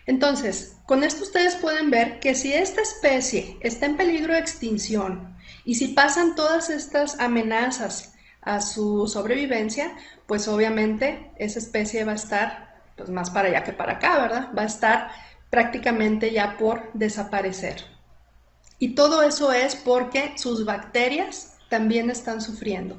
Entonces, con esto ustedes pueden ver que si esta especie está en peligro de extinción y si pasan todas estas amenazas a su sobrevivencia, pues obviamente esa especie va a estar pues más para allá que para acá, ¿verdad? Va a estar prácticamente ya por desaparecer. Y todo eso es porque sus bacterias también están sufriendo.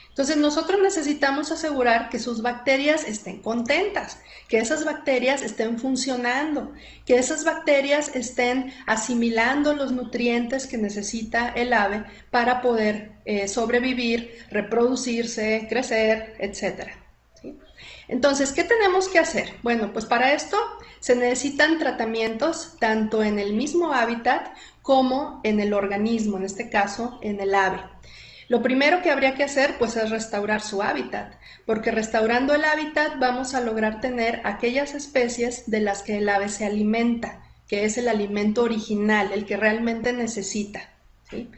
Entonces nosotros necesitamos asegurar que sus bacterias estén contentas, que esas bacterias estén funcionando, que esas bacterias estén asimilando los nutrientes que necesita el ave para poder sobrevivir, reproducirse, crecer, etc. ¿Sí? Entonces, ¿qué tenemos que hacer? Bueno, pues para esto se necesitan tratamientos tanto en el mismo hábitat como en el organismo, en este caso en el ave. Lo primero que habría que hacer pues es restaurar su hábitat, porque restaurando el hábitat vamos a lograr tener aquellas especies de las que el ave se alimenta, que es el alimento original, el que realmente necesita, ¿sí?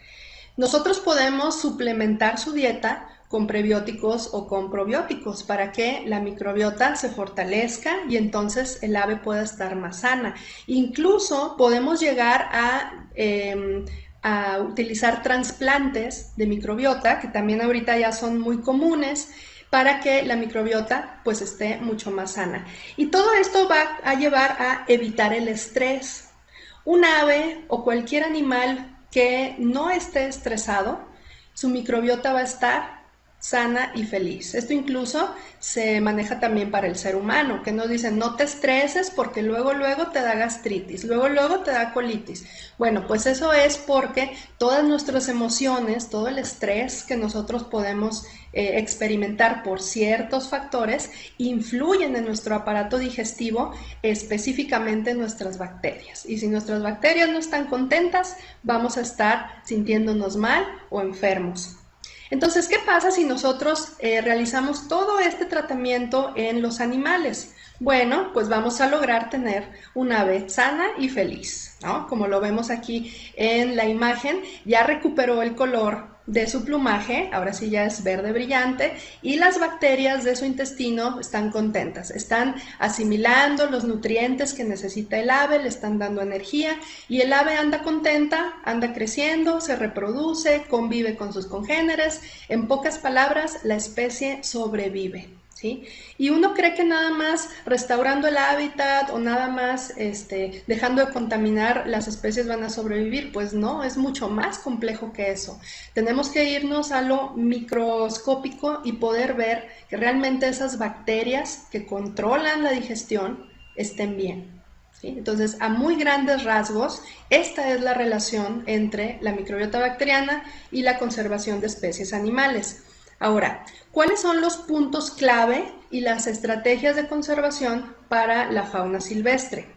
Nosotros podemos suplementar su dieta con prebióticos o con probióticos para que la microbiota se fortalezca y entonces el ave pueda estar más sana. Incluso podemos llegar a utilizar trasplantes de microbiota, que también ahorita ya son muy comunes, para que la microbiota pues esté mucho más sana. Y todo esto va a llevar a evitar el estrés. Un ave o cualquier animal que no esté estresado, su microbiota va a estar sana y feliz. Esto incluso se maneja también para el ser humano, que nos dicen no te estreses porque luego te da gastritis, luego te da colitis. Bueno, pues eso es porque todas nuestras emociones, todo el estrés que nosotros podemos experimentar por ciertos factores influyen en nuestro aparato digestivo, específicamente en nuestras bacterias. Y si nuestras bacterias no están contentas, vamos a estar sintiéndonos mal o enfermos. Entonces, ¿qué pasa si nosotros realizamos todo este tratamiento en los animales? Bueno, pues vamos a lograr tener una ave sana y feliz, ¿no? Como lo vemos aquí en la imagen, ya recuperó el color de su plumaje, ahora sí ya es verde brillante, y las bacterias de su intestino están contentas, están asimilando los nutrientes que necesita el ave, le están dando energía y el ave anda contenta, anda creciendo, se reproduce, convive con sus congéneres, en pocas palabras, la especie sobrevive. ¿Sí? Y uno cree que nada más restaurando el hábitat o nada más dejando de contaminar las especies van a sobrevivir. Pues no, es mucho más complejo que eso. Tenemos que irnos a lo microscópico y poder ver que realmente esas bacterias que controlan la digestión estén bien. ¿Sí? Entonces, a muy grandes rasgos, esta es la relación entre la microbiota bacteriana y la conservación de especies animales. Ahora, ¿cuáles son los puntos clave y las estrategias de conservación para la fauna silvestre?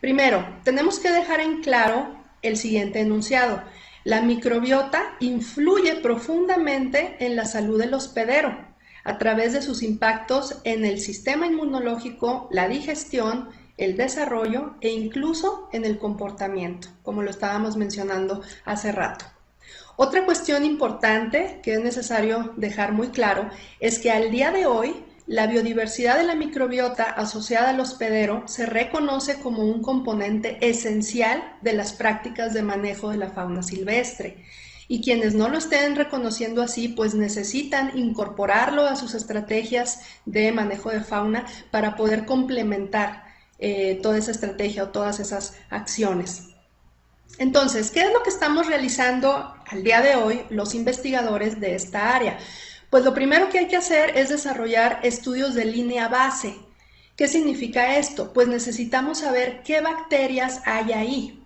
Primero, tenemos que dejar en claro el siguiente enunciado. La microbiota influye profundamente en la salud del hospedero a través de sus impactos en el sistema inmunológico, la digestión, el desarrollo e incluso en el comportamiento, como lo estábamos mencionando hace rato. Otra cuestión importante que es necesario dejar muy claro es que al día de hoy la biodiversidad de la microbiota asociada al hospedero se reconoce como un componente esencial de las prácticas de manejo de la fauna silvestre. Y quienes no lo estén reconociendo así, pues necesitan incorporarlo a sus estrategias de manejo de fauna para poder complementar toda esa estrategia o todas esas acciones. Entonces, ¿qué es lo que estamos realizando al día de hoy los investigadores de esta área? Pues lo primero que hay que hacer es desarrollar estudios de línea base. ¿Qué significa esto? Pues necesitamos saber qué bacterias hay ahí,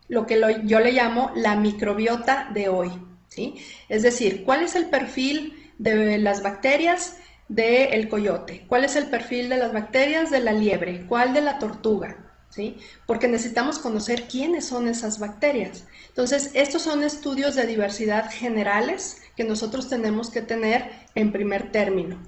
lo que yo le llamo la microbiota de hoy, ¿sí? Es decir, ¿cuál es el perfil de las bacterias del coyote? ¿Cuál es el perfil de las bacterias de la liebre? ¿Cuál de la tortuga? ¿Sí? Porque necesitamos conocer quiénes son esas bacterias. Entonces, estos son estudios de diversidad generales que nosotros tenemos que tener en primer término.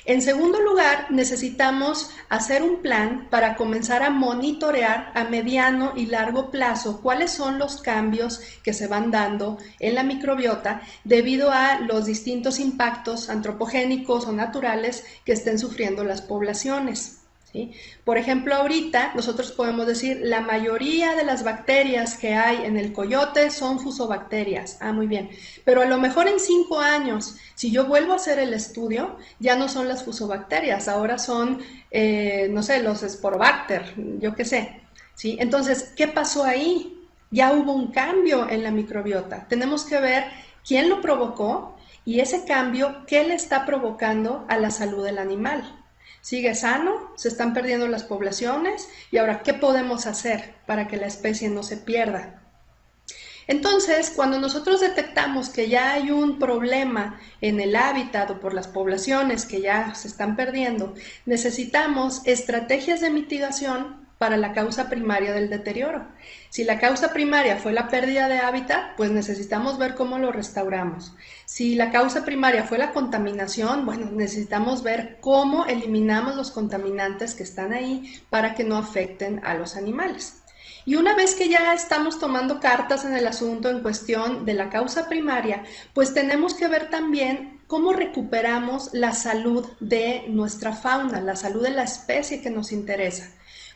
En segundo lugar, necesitamos hacer un plan para comenzar a monitorear a mediano y largo plazo cuáles son los cambios que se van dando en la microbiota debido a los distintos impactos antropogénicos o naturales que estén sufriendo las poblaciones. ¿Sí? Por ejemplo, ahorita nosotros podemos decir la mayoría de las bacterias que hay en el coyote son fusobacterias. Muy bien. Pero a lo mejor en 5 años, si yo vuelvo a hacer el estudio, ya no son las fusobacterias, ahora son, no sé, los Sporobacter, yo qué sé. ¿Sí? Entonces, ¿qué pasó ahí? Ya hubo un cambio en la microbiota. Tenemos que ver quién lo provocó y ese cambio, ¿qué le está provocando a la salud del animal? ¿Sigue sano? ¿Se están perdiendo las poblaciones? Y ahora, ¿qué podemos hacer para que la especie no se pierda? Entonces, cuando nosotros detectamos que ya hay un problema en el hábitat o por las poblaciones que ya se están perdiendo, necesitamos estrategias de mitigación para la causa primaria del deterioro. Si la causa primaria fue la pérdida de hábitat, pues necesitamos ver cómo lo restauramos. Si la causa primaria fue la contaminación, bueno, necesitamos ver cómo eliminamos los contaminantes que están ahí para que no afecten a los animales. Y una vez que ya estamos tomando cartas en el asunto en cuestión de la causa primaria, pues tenemos que ver también cómo recuperamos la salud de nuestra fauna, la salud de la especie que nos interesa.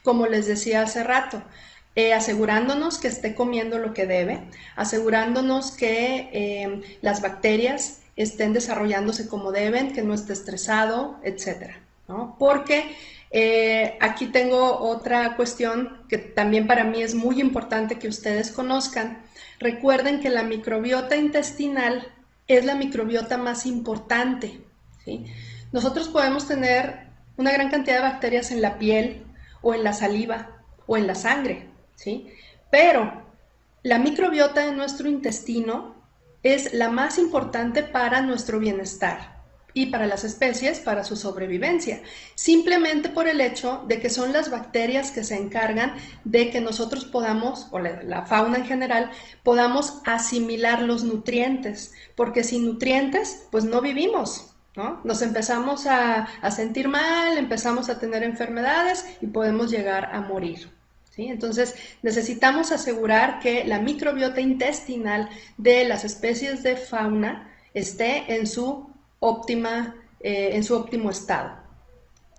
Como les decía hace rato, asegurándonos que esté comiendo lo que debe, asegurándonos que las bacterias estén desarrollándose como deben, que no esté estresado, etcétera, ¿no? Porque aquí tengo otra cuestión que también para mí es muy importante que ustedes conozcan. Recuerden que la microbiota intestinal es la microbiota más importante, ¿sí? Nosotros podemos tener una gran cantidad de bacterias en la piel, o en la saliva, o en la sangre, ¿sí? Pero la microbiota de nuestro intestino es la más importante para nuestro bienestar y para las especies, para su sobrevivencia, simplemente por el hecho de que son las bacterias que se encargan de que nosotros podamos, o la fauna en general, podamos asimilar los nutrientes, porque sin nutrientes, pues no vivimos, ¿no? Nos empezamos a sentir mal, empezamos a tener enfermedades y podemos llegar a morir, ¿sí? Entonces necesitamos asegurar que la microbiota intestinal de las especies de fauna esté en su óptimo estado.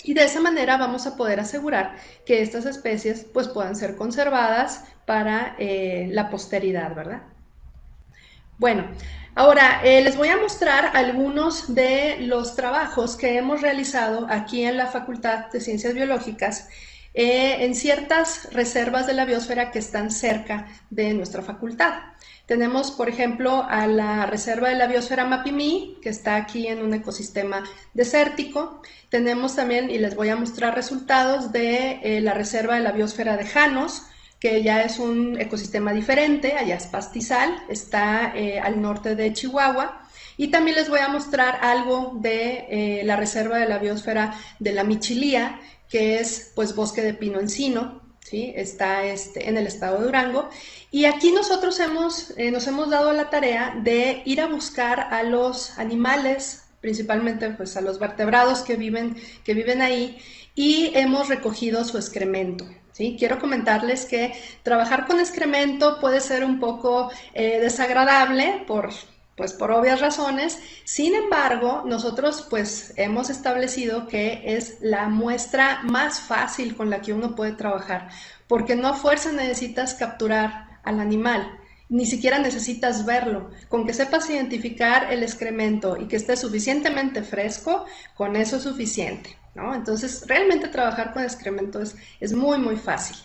Y de esa manera vamos a poder asegurar que estas especies pues, puedan ser conservadas para la posteridad, ¿verdad? Bueno, ahora les voy a mostrar algunos de los trabajos que hemos realizado aquí en la Facultad de Ciencias Biológicas en ciertas reservas de la biosfera que están cerca de nuestra facultad. Tenemos, por ejemplo, a la Reserva de la Biosfera Mapimí, que está aquí en un ecosistema desértico. Tenemos también, y les voy a mostrar resultados de la Reserva de la Biosfera de Janos, que ya es un ecosistema diferente, allá es pastizal, está al norte de Chihuahua. Y también les voy a mostrar algo de la Reserva de la Biosfera de la Michilía, que es pues bosque de pino encino, ¿sí? Está en el estado de Durango. Y aquí nosotros nos hemos dado la tarea de ir a buscar a los animales, principalmente pues a los vertebrados que viven ahí, y hemos recogido su excremento. ¿Sí? Quiero comentarles que trabajar con excremento puede ser un poco desagradable por obvias razones. Sin embargo, nosotros pues hemos establecido que es la muestra más fácil con la que uno puede trabajar, porque no a fuerza necesitas capturar al animal, ni siquiera necesitas verlo. Con que sepas identificar el excremento y que esté suficientemente fresco, con eso es suficiente, ¿no? Entonces, realmente trabajar con excremento es muy, muy fácil.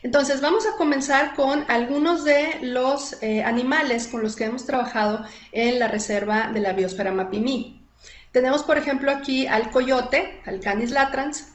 Entonces vamos a comenzar con algunos de los animales con los que hemos trabajado en la reserva de la biosfera Mapimí. Tenemos por ejemplo aquí al coyote, al Canis latrans,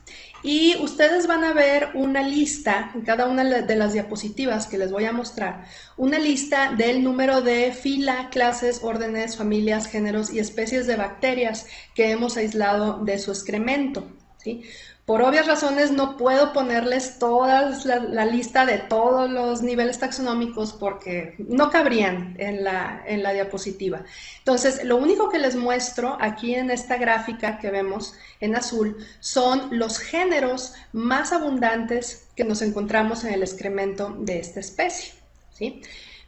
y ustedes van a ver una lista en cada una de las diapositivas que les voy a mostrar, una lista del número de fila, clases, órdenes, familias, géneros y especies de bacterias que hemos aislado de su excremento, ¿sí? Por obvias razones no puedo ponerles toda la lista de todos los niveles taxonómicos porque no cabrían en la diapositiva. Entonces, lo único que les muestro aquí en esta gráfica que vemos en azul son los géneros más abundantes que nos encontramos en el excremento de esta especie, ¿sí?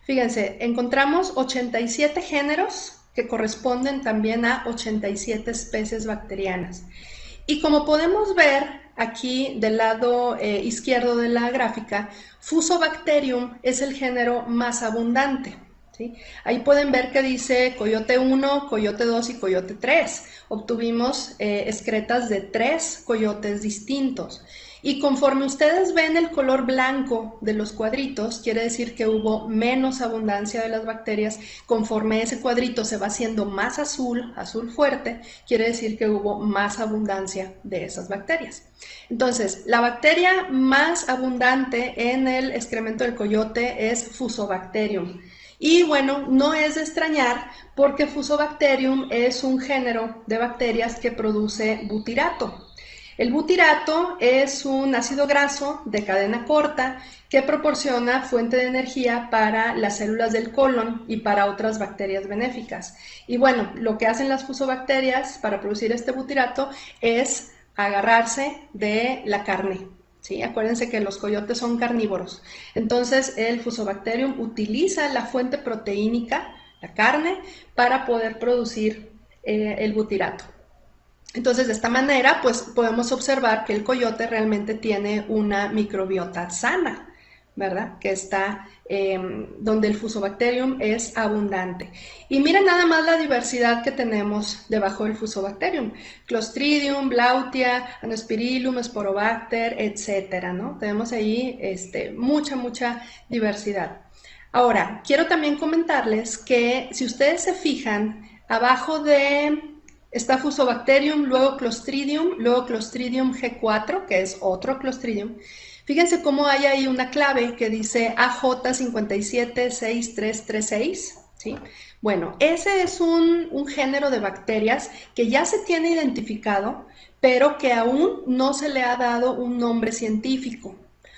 Fíjense, encontramos 87 géneros que corresponden también a 87 especies bacterianas. Y como podemos ver aquí del lado izquierdo de la gráfica, Fusobacterium es el género más abundante, ¿sí? Ahí pueden ver que dice coyote 1, coyote 2 y coyote 3. Obtuvimos excretas de 3 coyotes distintos. Y conforme ustedes ven el color blanco de los cuadritos, quiere decir que hubo menos abundancia de las bacterias. Conforme ese cuadrito se va haciendo más azul, azul fuerte, quiere decir que hubo más abundancia de esas bacterias. Entonces, la bacteria más abundante en el excremento del coyote es Fusobacterium. Y bueno, no es de extrañar porque Fusobacterium es un género de bacterias que produce butirato. El butirato es un ácido graso de cadena corta que proporciona fuente de energía para las células del colon y para otras bacterias benéficas. Y bueno, lo que hacen las fusobacterias para producir este butirato es agarrarse de la carne, ¿sí? Acuérdense que los coyotes son carnívoros. Entonces el Fusobacterium utiliza la fuente proteínica, la carne, para poder producir el butirato. Entonces, de esta manera, pues podemos observar que el coyote realmente tiene una microbiota sana, ¿verdad? Que está donde el Fusobacterium es abundante. Y miren nada más la diversidad que tenemos debajo del Fusobacterium. Clostridium, Blautia, Anospirillum, Sporobacter, etcétera, ¿no? Tenemos ahí mucha diversidad. Ahora, quiero también comentarles que si ustedes se fijan, abajo de está Fusobacterium, luego Clostridium G4, que es otro Clostridium. Fíjense cómo hay ahí una clave que dice AJ576336, ¿sí? Bueno, ese es un género de bacterias que ya se tiene identificado, pero que aún no se le ha dado un nombre científico.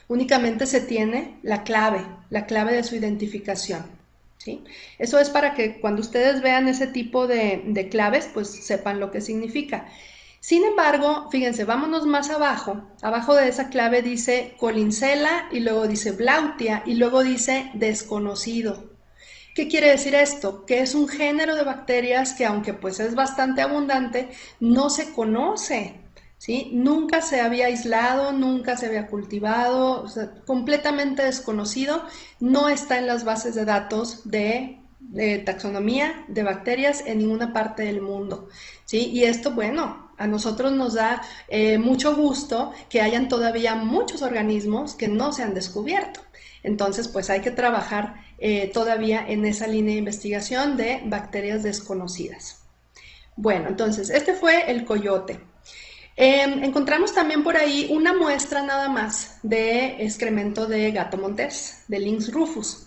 Únicamente se tiene la clave de su identificación. ¿Sí? Eso es para que cuando ustedes vean ese tipo de claves, pues sepan lo que significa. Sin embargo, fíjense, vámonos más abajo. Abajo de esa clave dice Collinsella y luego dice Blautia y luego dice desconocido. ¿Qué quiere decir esto? Que es un género de bacterias que aunque pues es bastante abundante, no se conoce. ¿Sí? Nunca se había aislado, nunca se había cultivado, o sea, completamente desconocido, no está en las bases de datos de taxonomía de bacterias en ninguna parte del mundo, ¿sí? Y esto, bueno, a nosotros nos da mucho gusto que hayan todavía muchos organismos que no se han descubierto. Entonces, pues hay que trabajar todavía en esa línea de investigación de bacterias desconocidas. Bueno, entonces, este fue el coyote. Encontramos también por ahí una muestra nada más de excremento de gato montés, de Lynx rufus.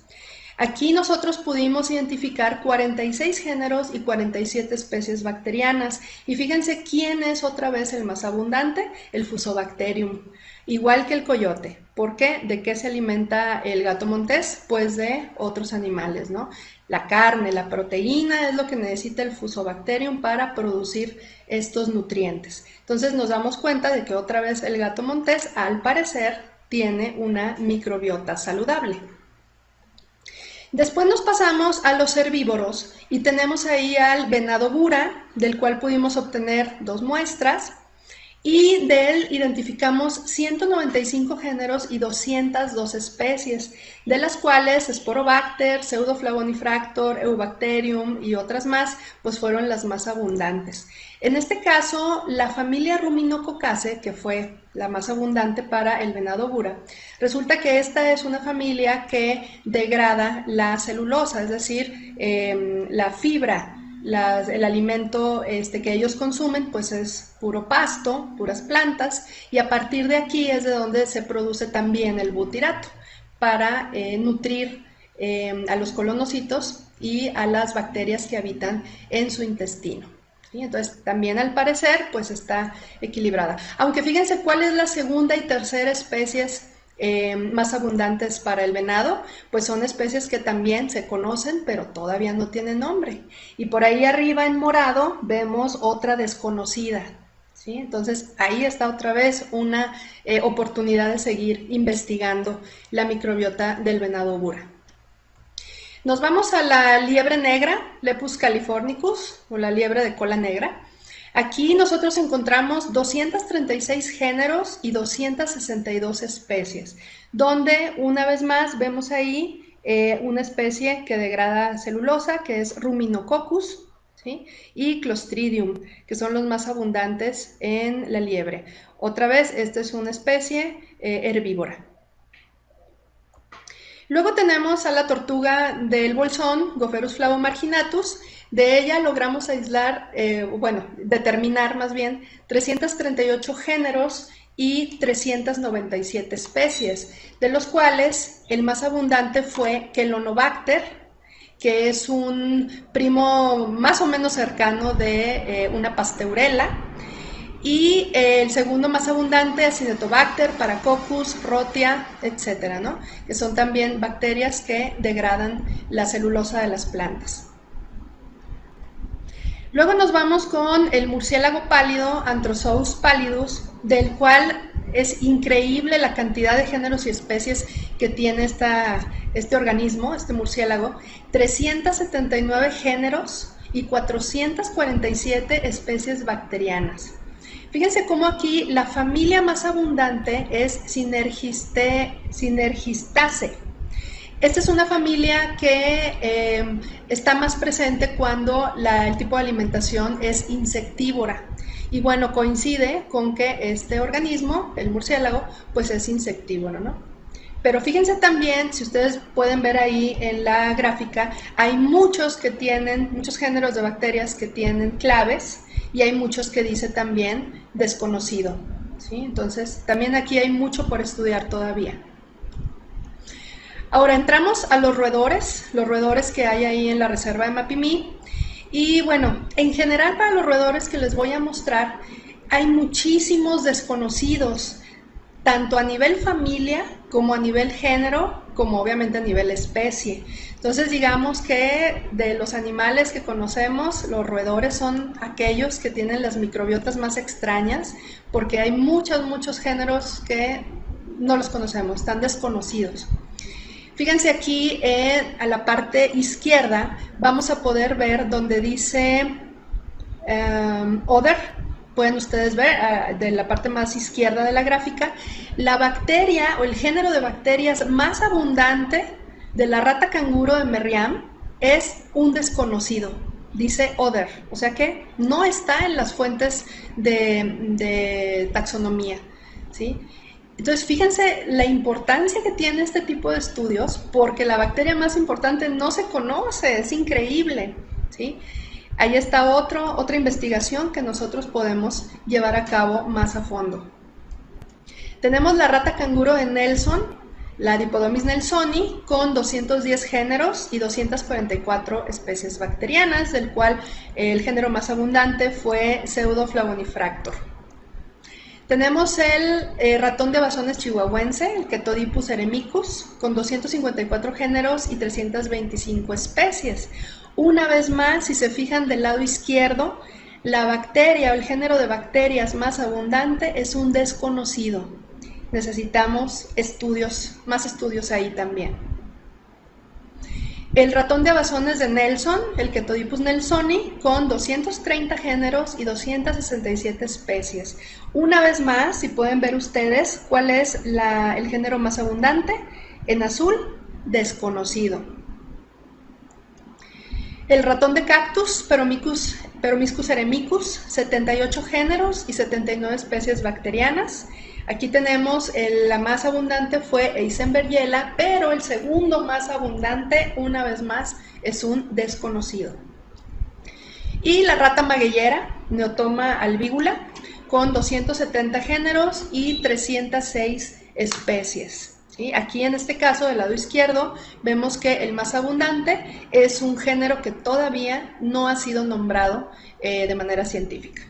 Aquí nosotros pudimos identificar 46 géneros y 47 especies bacterianas. Y fíjense quién es otra vez el más abundante, el Fusobacterium, igual que el coyote. ¿Por qué? ¿De qué se alimenta el gato montés? Pues de otros animales, ¿no? La carne, la proteína es lo que necesita el Fusobacterium para producir estos nutrientes. Entonces nos damos cuenta de que otra vez el gato montés, al parecer, tiene una microbiota saludable. Después nos pasamos a los herbívoros y tenemos ahí al venado bura, del cual pudimos obtener 2 muestras. y de él identificamos 195 géneros y 202 especies, de las cuales Sporobacter, Pseudoflavonifractor, Eubacterium y otras más, pues fueron las más abundantes. En este caso, la familia Ruminococcacea, que fue la más abundante para el venado bura, resulta que esta es una familia que degrada la celulosa, es decir, la fibra. El alimento que ellos consumen pues es puro pasto, puras plantas, y a partir de aquí es de donde se produce también el butirato para nutrir a los colonocitos y a las bacterias que habitan en su intestino. ¿Sí? Entonces también al parecer pues está equilibrada. Aunque fíjense cuál es la segunda y tercera especies más abundantes para el venado, pues son especies que también se conocen pero todavía no tienen nombre, y por ahí arriba en morado vemos otra desconocida, ¿sí? Entonces ahí está otra vez una oportunidad de seguir investigando la microbiota del venado bura. Nos vamos a la liebre negra, Lepus californicus, o la liebre de cola negra. Aquí nosotros encontramos 236 géneros y 262 especies, donde una vez más vemos ahí una especie que degrada celulosa, que es Ruminococcus, ¿sí? Y Clostridium, que son los más abundantes en la liebre. Otra vez, esta es una especie herbívora. Luego tenemos a la tortuga del bolsón, Gopherus flavomarginatus. De ella logramos aislar, determinar más bien 338 géneros y 397 especies, de los cuales el más abundante fue Quelonobacter, que es un primo más o menos cercano de una pasteurela, y el segundo más abundante, Acinetobacter, Paracoccus, Rotia, etcétera, ¿no? Que son también bacterias que degradan la celulosa de las plantas. Luego nos vamos con el murciélago pálido, Anthrozous pallidus, del cual es increíble la cantidad de géneros y especies que tiene este organismo, este murciélago. 379 géneros y 447 especies bacterianas. Fíjense cómo aquí la familia más abundante es Synergistaceae. Esta es una familia que está más presente cuando el tipo de alimentación es insectívora. Y bueno, coincide con que este organismo, el murciélago, pues es insectívoro, ¿no? Pero fíjense también, si ustedes pueden ver ahí en la gráfica, hay muchos géneros de bacterias que tienen claves, y hay muchos que dice también desconocido, ¿sí? Entonces, también aquí hay mucho por estudiar todavía. Ahora entramos a los roedores que hay ahí en la reserva de Mapimí. Y bueno, en general para los roedores que les voy a mostrar, hay muchísimos desconocidos, tanto a nivel familia, como a nivel género, como obviamente a nivel especie. Entonces digamos que de los animales que conocemos, los roedores son aquellos que tienen las microbiotas más extrañas, porque hay muchos géneros que no los conocemos, están desconocidos. Fíjense aquí a la parte izquierda vamos a poder ver donde dice Other. Pueden ustedes ver de la parte más izquierda de la gráfica, la bacteria o el género de bacterias más abundante de la rata canguro de Merriam es un desconocido, dice Other, o sea que no está en las fuentes de taxonomía, ¿sí? Entonces fíjense la importancia que tiene este tipo de estudios, porque la bacteria más importante no se conoce, es increíble, ¿sí? Ahí está otra investigación que nosotros podemos llevar a cabo más a fondo. Tenemos la rata canguro de Nelson, la Dipodomys nelsoni, con 210 géneros y 244 especies bacterianas, del cual el género más abundante fue Pseudoflavonifractor. Tenemos el ratón de bazones chihuahuense, el Ketodipus eremicus, con 254 géneros y 325 especies. Una vez más, si se fijan del lado izquierdo, la bacteria o el género de bacterias más abundante es un desconocido. Necesitamos más estudios ahí también. El ratón de Amazonas de Nelson, el Chaetodipus nelsoni, con 230 géneros y 267 especies. Una vez más, si pueden ver ustedes cuál es el género más abundante, en azul, desconocido. El ratón de cactus, Peromyscus eremicus, 78 géneros y 79 especies bacterianas. Aquí tenemos, la más abundante fue Eisenbergiella, pero el segundo más abundante, una vez más, es un desconocido. Y la rata magueyera, Neotoma albigula, con 270 géneros y 306 especies. ¿Sí? Aquí en este caso, del lado izquierdo, vemos que el más abundante es un género que todavía no ha sido nombrado de manera científica.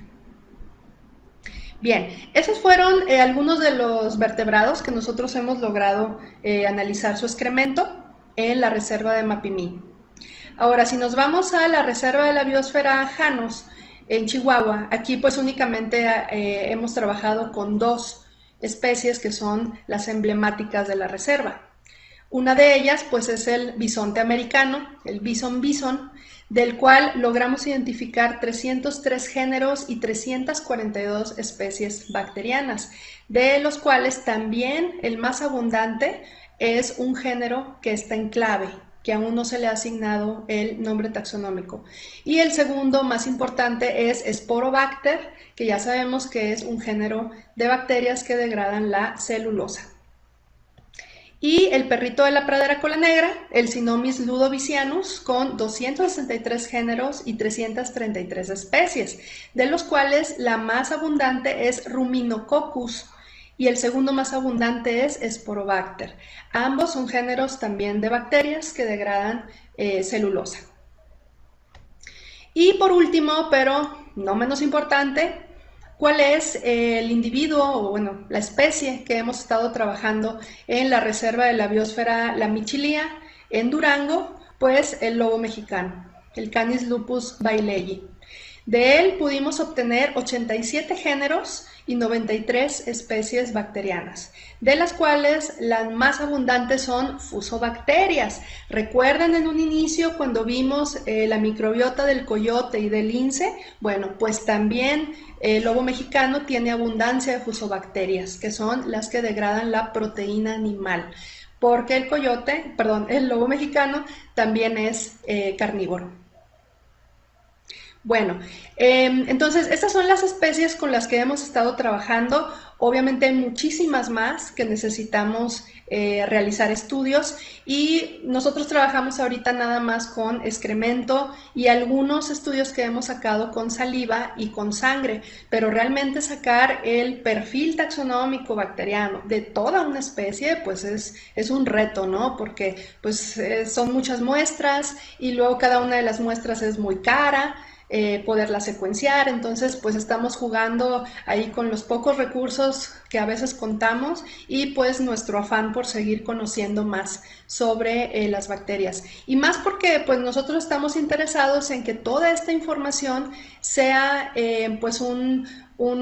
Bien, esos fueron algunos de los vertebrados que nosotros hemos logrado analizar su excremento en la reserva de Mapimí. Ahora, si nos vamos a la reserva de la biosfera Janos, en Chihuahua, aquí pues únicamente hemos trabajado con 2 especies que son las emblemáticas de la reserva. Una de ellas pues es el bisonte americano, el bison, del cual logramos identificar 303 géneros y 342 especies bacterianas, de los cuales también el más abundante es un género que está en clave, que aún no se le ha asignado el nombre taxonómico. Y el segundo más importante es Sporobacter, que ya sabemos que es un género de bacterias que degradan la celulosa. Y el perrito de la pradera cola negra, el Cynomys ludovicianus, con 263 géneros y 333 especies, de los cuales la más abundante es Ruminococcus y el segundo más abundante es Sporobacter. Ambos son géneros también de bacterias que degradan celulosa. Y por último, pero no menos importante, ¿cuál es el individuo o bueno, la especie que hemos estado trabajando en la reserva de la biosfera La Michilia en Durango? Pues el lobo mexicano, el Canis lupus bailey. De él pudimos obtener 87 géneros y 93 especies bacterianas, de las cuales las más abundantes son fusobacterias. ¿Recuerdan en un inicio cuando vimos la microbiota del coyote y del lince? Bueno, pues también el lobo mexicano tiene abundancia de fusobacterias, que son las que degradan la proteína animal, porque el lobo mexicano también es carnívoro. Bueno, entonces estas son las especies con las que hemos estado trabajando. Obviamente hay muchísimas más que necesitamos realizar estudios y nosotros trabajamos ahorita nada más con excremento y algunos estudios que hemos sacado con saliva y con sangre, pero realmente sacar el perfil taxonómico bacteriano de toda una especie pues es un reto, ¿no? Porque pues son muchas muestras y luego cada una de las muestras es muy cara. Poderla secuenciar, entonces pues estamos jugando ahí con los pocos recursos que a veces contamos y pues nuestro afán por seguir conociendo más sobre las bacterias y más porque pues nosotros estamos interesados en que toda esta información sea pues un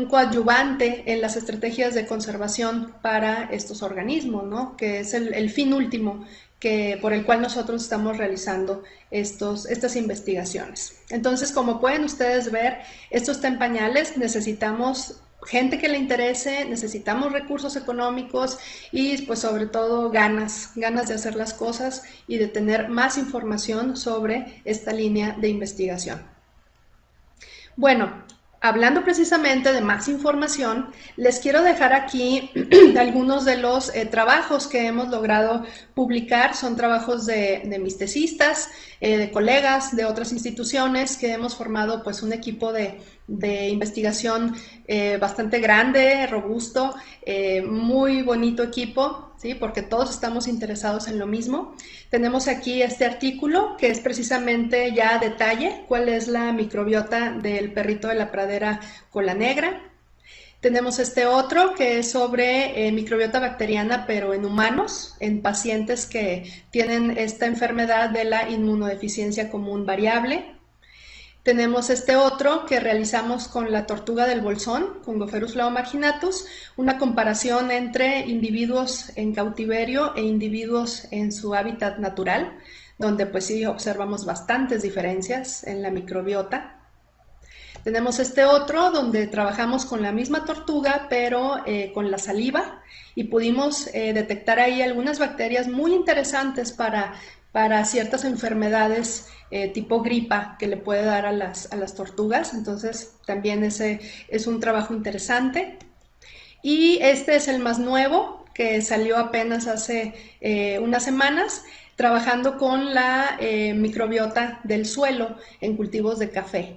coadyuvante en las estrategias de conservación para estos organismos, ¿no? Que es el fin último por el cual nosotros estamos realizando estas investigaciones. Entonces, como pueden ustedes ver, esto está en pañales, necesitamos gente que le interese, necesitamos recursos económicos y pues sobre todo ganas de hacer las cosas y de tener más información sobre esta línea de investigación. Bueno, hablando precisamente de más información, les quiero dejar aquí algunos de los trabajos que hemos logrado publicar. Son trabajos de mis tesistas, de colegas de otras instituciones que hemos formado pues un equipo de investigación bastante grande, robusto, muy bonito equipo, ¿sí? Porque todos estamos interesados en lo mismo. Tenemos aquí este artículo que es precisamente ya a detalle cuál es la microbiota del perrito de la pradera cola negra. Tenemos este otro que es sobre microbiota bacteriana pero en humanos, en pacientes que tienen esta enfermedad de la inmunodeficiencia común variable. Tenemos este otro que realizamos con la tortuga del bolsón, con Gopherus flavomarginatus, una comparación entre individuos en cautiverio e individuos en su hábitat natural, donde pues sí observamos bastantes diferencias en la microbiota. Tenemos este otro donde trabajamos con la misma tortuga, pero con la saliva, y pudimos detectar ahí algunas bacterias muy interesantes para ciertas enfermedades tipo gripa que le puede dar a las tortugas. Entonces también ese es un trabajo interesante. Y este es el más nuevo, que salió apenas hace unas semanas, trabajando con la microbiota del suelo en cultivos de café.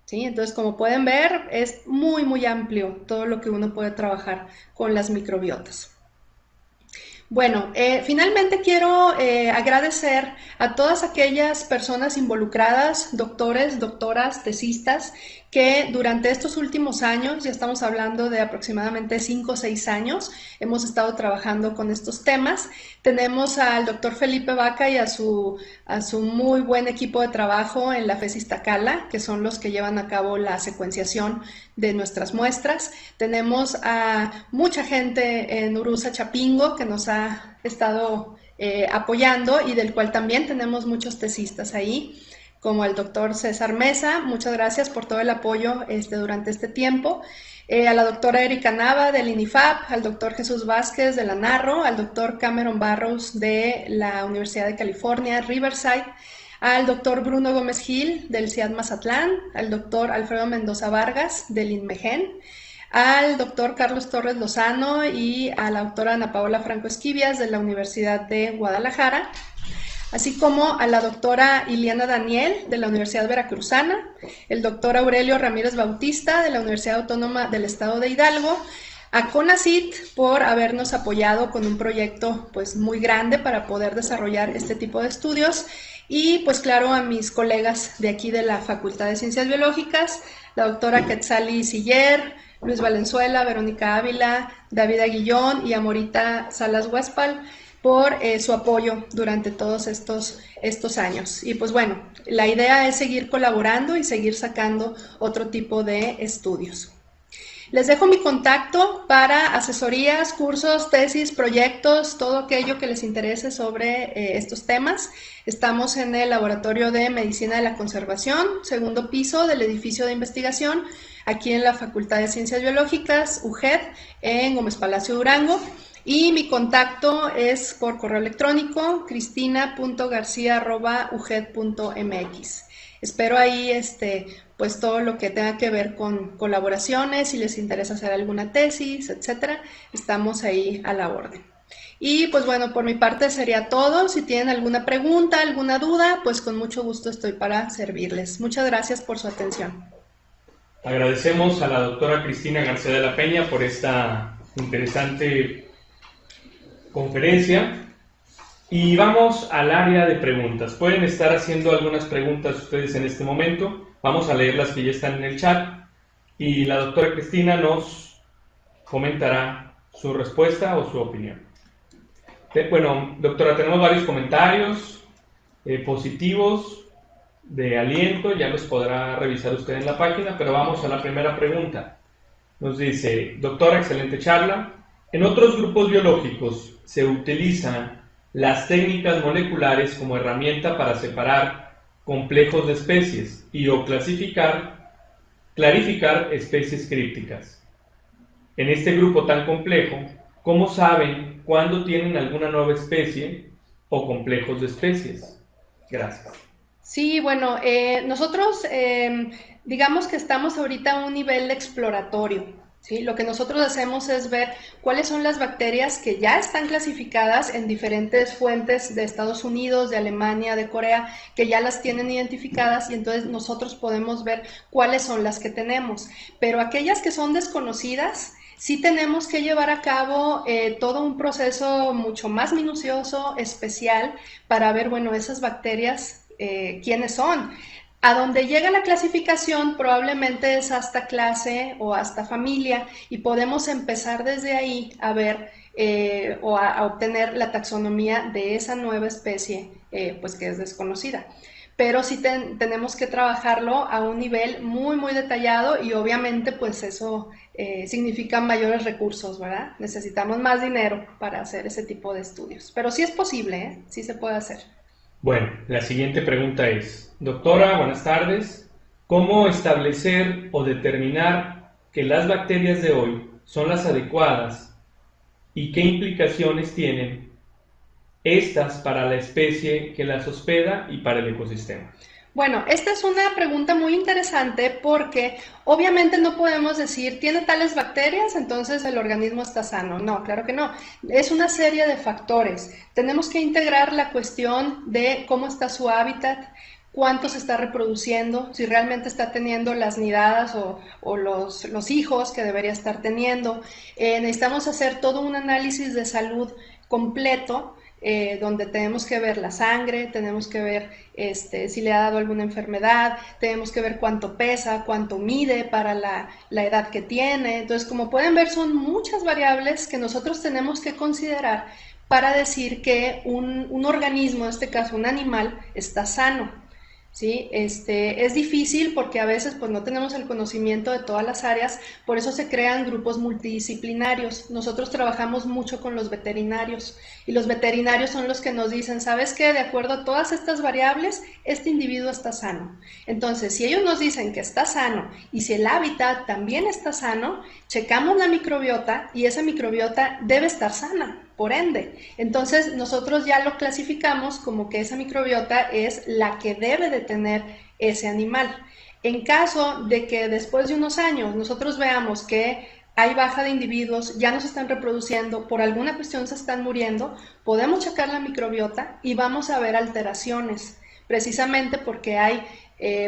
¿Sí? Entonces, como pueden ver, es muy, muy amplio todo lo que uno puede trabajar con las microbiotas. Bueno, finalmente quiero agradecer a todas aquellas personas involucradas, doctores, doctoras, tesistas, que durante estos últimos años, ya estamos hablando de aproximadamente 5 o 6 años, hemos estado trabajando con estos temas. Tenemos al doctor Felipe Vaca y a su muy buen equipo de trabajo en la FES Iztacala, que son los que llevan a cabo la secuenciación de nuestras muestras. Tenemos a mucha gente en Urusa Chapingo que nos ha estado apoyando y del cual también tenemos muchos tesistas ahí, como el doctor César Mesa. Muchas gracias por todo el apoyo durante este tiempo. A la doctora Erika Nava del INIFAP, al doctor Jesús Vázquez de la NARRO, al doctor Cameron Barrows de la Universidad de California, Riverside, al doctor Bruno Gómez Gil del CIAD Mazatlán, al doctor Alfredo Mendoza Vargas del INMEGEN, al doctor Carlos Torres Lozano y a la doctora Ana Paola Franco Esquivias de la Universidad de Guadalajara, así como a la doctora Iliana Daniel de la Universidad Veracruzana, el doctor Aurelio Ramírez Bautista de la Universidad Autónoma del Estado de Hidalgo, a CONACYT por habernos apoyado con un proyecto pues muy grande para poder desarrollar este tipo de estudios, y pues claro a mis colegas de aquí de la Facultad de Ciencias Biológicas, la doctora Quetzali Siller, Luis Valenzuela, Verónica Ávila, David Aguillón y Amorita Salas Huespal, por su apoyo durante todos estos años. Y pues bueno, la idea es seguir colaborando y seguir sacando otro tipo de estudios. Les dejo mi contacto para asesorías, cursos, tesis, proyectos, todo aquello que les interese sobre estos temas. Estamos en el Laboratorio de Medicina de la Conservación, segundo piso del edificio de investigación, aquí en la Facultad de Ciencias Biológicas, UGED, en Gómez Palacio, Durango. Y mi contacto es por correo electrónico cristina.garcia@uged.mx. Espero ahí pues todo lo que tenga que ver con colaboraciones, si les interesa hacer alguna tesis, etcétera, estamos ahí a la orden. Y pues bueno, por mi parte sería todo. Si tienen alguna pregunta, alguna duda, pues con mucho gusto estoy para servirles. Muchas gracias por su atención. Agradecemos a la doctora Cristina García de la Peña por esta interesante conferencia y vamos al área de preguntas. Pueden estar haciendo algunas preguntas ustedes en este momento. Vamos a leer las que ya están en el chat y la doctora Cristina nos comentará su respuesta o su opinión. Bueno, doctora, tenemos varios comentarios positivos, de aliento, ya los podrá revisar usted en la página, pero vamos a la primera pregunta. Nos dice, doctora, excelente charla. En otros grupos biológicos se utilizan las técnicas moleculares como herramienta para separar complejos de especies y o clarificar especies crípticas. En este grupo tan complejo, ¿cómo saben cuándo tienen alguna nueva especie o complejos de especies? Gracias. Sí, bueno, nosotros digamos que estamos ahorita a un nivel exploratorio, ¿sí? Lo que nosotros hacemos es ver cuáles son las bacterias que ya están clasificadas en diferentes fuentes de Estados Unidos, de Alemania, de Corea, que ya las tienen identificadas y entonces nosotros podemos ver cuáles son las que tenemos. Pero aquellas que son desconocidas, sí tenemos que llevar a cabo todo un proceso mucho más minucioso, especial, para ver, bueno, esas bacterias, quiénes son. A donde llega la clasificación probablemente es hasta clase o hasta familia y podemos empezar desde ahí a ver o a obtener la taxonomía de esa nueva especie pues que es desconocida. Pero sí tenemos que trabajarlo a un nivel muy, muy detallado y obviamente pues eso significa mayores recursos, ¿verdad? Necesitamos más dinero para hacer ese tipo de estudios. Pero sí es posible, sí se puede hacer. Bueno, la siguiente pregunta es, doctora, buenas tardes. ¿Cómo establecer o determinar que las bacterias de hoy son las adecuadas y qué implicaciones tienen estas para la especie que las hospeda y para el ecosistema? Bueno, esta es una pregunta muy interesante porque obviamente no podemos decir, tiene tales bacterias, entonces el organismo está sano. No, claro que no. Es una serie de factores. Tenemos que integrar la cuestión de cómo está su hábitat, cuánto se está reproduciendo, si realmente está teniendo las nidadas o los hijos que debería estar teniendo. Necesitamos hacer todo un análisis de salud completo, donde tenemos que ver la sangre, tenemos que ver si le ha dado alguna enfermedad, tenemos que ver cuánto pesa, cuánto mide para la edad que tiene. Entonces, como pueden ver, son muchas variables que nosotros tenemos que considerar para decir que un organismo, en este caso un animal, está sano. ¿Sí? Es difícil porque a veces pues, no tenemos el conocimiento de todas las áreas, por eso se crean grupos multidisciplinarios. Nosotros trabajamos mucho con los veterinarios y los veterinarios son los que nos dicen, ¿sabes qué? De acuerdo a todas estas variables, este individuo está sano. Entonces, si ellos nos dicen que está sano y si el hábitat también está sano, checamos la microbiota y esa microbiota debe estar sana. Por ende, entonces nosotros ya lo clasificamos como que esa microbiota es la que debe de tener ese animal. En caso de que después de unos años nosotros veamos que hay baja de individuos, ya no se están reproduciendo, por alguna cuestión se están muriendo, podemos checar la microbiota y vamos a ver alteraciones, precisamente porque hay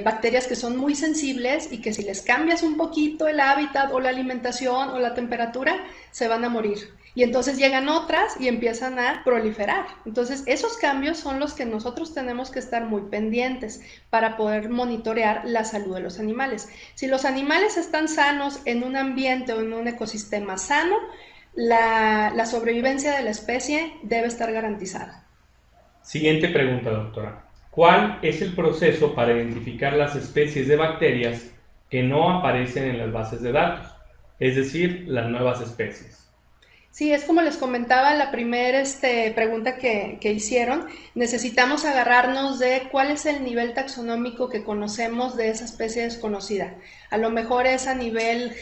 bacterias que son muy sensibles y que si les cambias un poquito el hábitat o la alimentación o la temperatura, se van a morir. Y entonces llegan otras y empiezan a proliferar. Entonces esos cambios son los que nosotros tenemos que estar muy pendientes para poder monitorear la salud de los animales. Si los animales están sanos en un ambiente o en un ecosistema sano, la sobrevivencia de la especie debe estar garantizada. Siguiente pregunta, doctora. ¿Cuál es el proceso para identificar las especies de bacterias que no aparecen en las bases de datos? Es decir, las nuevas especies. Sí, es como les comentaba la primera pregunta que hicieron. Necesitamos agarrarnos de cuál es el nivel taxonómico que conocemos de esa especie desconocida. A lo mejor es a nivel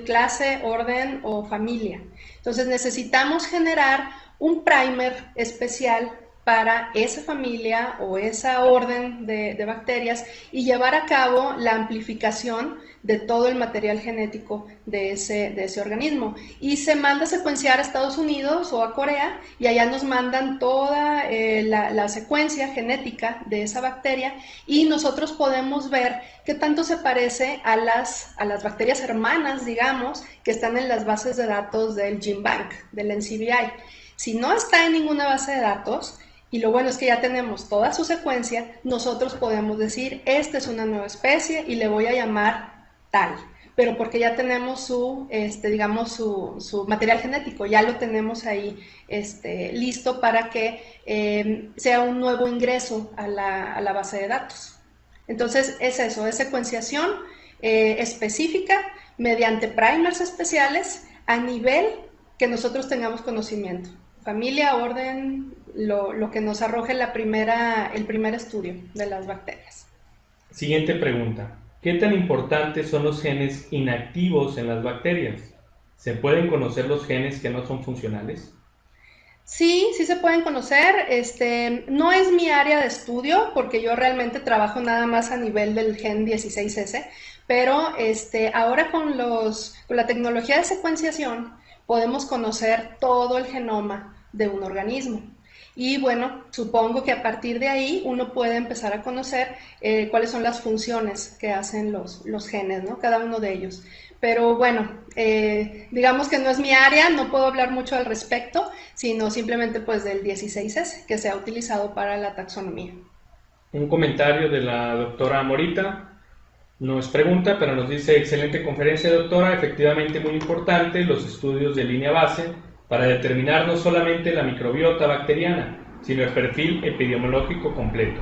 clase, orden o familia. Entonces necesitamos generar un primer especial para esa familia o esa orden de bacterias y llevar a cabo la amplificación de todo el material genético de ese organismo. Y se manda a secuenciar a Estados Unidos o a Corea y allá nos mandan toda la secuencia genética de esa bacteria y nosotros podemos ver qué tanto se parece a las bacterias hermanas, digamos, que están en las bases de datos del GenBank, del NCBI. Si no está en ninguna base de datos, y lo bueno es que ya tenemos toda su secuencia, nosotros podemos decir, esta es una nueva especie y le voy a llamar tal, pero porque ya tenemos su material genético, ya lo tenemos ahí listo para que sea un nuevo ingreso a la base de datos. Entonces es eso, es secuenciación específica mediante primers especiales a nivel que nosotros tengamos conocimiento. Familia, orden, lo que nos arroje el primer estudio de las bacterias. Siguiente pregunta. ¿Qué tan importantes son los genes inactivos en las bacterias? ¿Se pueden conocer los genes que no son funcionales? Sí, sí se pueden conocer. No es mi área de estudio porque yo realmente trabajo nada más a nivel del gen 16S, pero ahora con la tecnología de secuenciación podemos conocer todo el genoma de un organismo. Y bueno, supongo que a partir de ahí uno puede empezar a conocer cuáles son las funciones que hacen los genes, ¿no? Cada uno de ellos. Pero bueno, digamos que no es mi área, no puedo hablar mucho al respecto, sino simplemente pues del 16S que se ha utilizado para la taxonomía. Un comentario de la doctora Morita. Nos pregunta, pero nos dice, excelente conferencia, doctora, efectivamente muy importante los estudios de línea base para determinar no solamente la microbiota bacteriana, sino el perfil epidemiológico completo,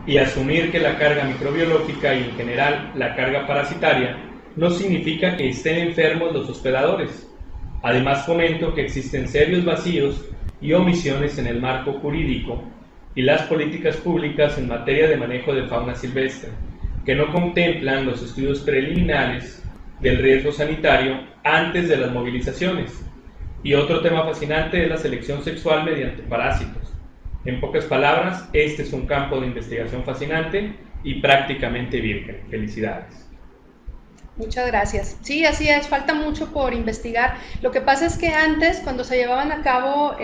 y asumir que la carga microbiológica y en general la carga parasitaria no significa que estén enfermos los hospedadores. Además comento que existen serios vacíos y omisiones en el marco jurídico y las políticas públicas en materia de manejo de fauna silvestre, que no contemplan los estudios preliminares del riesgo sanitario antes de las movilizaciones. Y otro tema fascinante es la selección sexual mediante parásitos. En pocas palabras, este es un campo de investigación fascinante y prácticamente virgen. Felicidades. Muchas gracias. Sí, así es, falta mucho por investigar. Lo que pasa es que antes, cuando se llevaban a cabo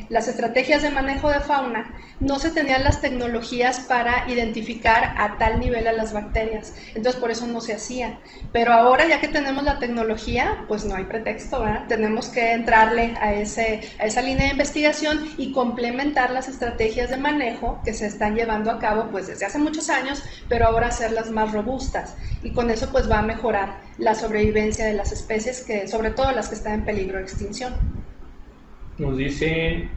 las estrategias de manejo de fauna, no se tenían las tecnologías para identificar a tal nivel a las bacterias. Entonces, por eso no se hacía. Pero ahora, ya que tenemos la tecnología, pues no hay pretexto, ¿verdad? Tenemos que entrarle a esa línea de investigación y complementar las estrategias de manejo que se están llevando a cabo pues desde hace muchos años, pero ahora hacerlas más robustas. Y con eso pues va a mejorar la sobrevivencia de las especies, que sobre todo las que están en peligro de extinción. Nos dice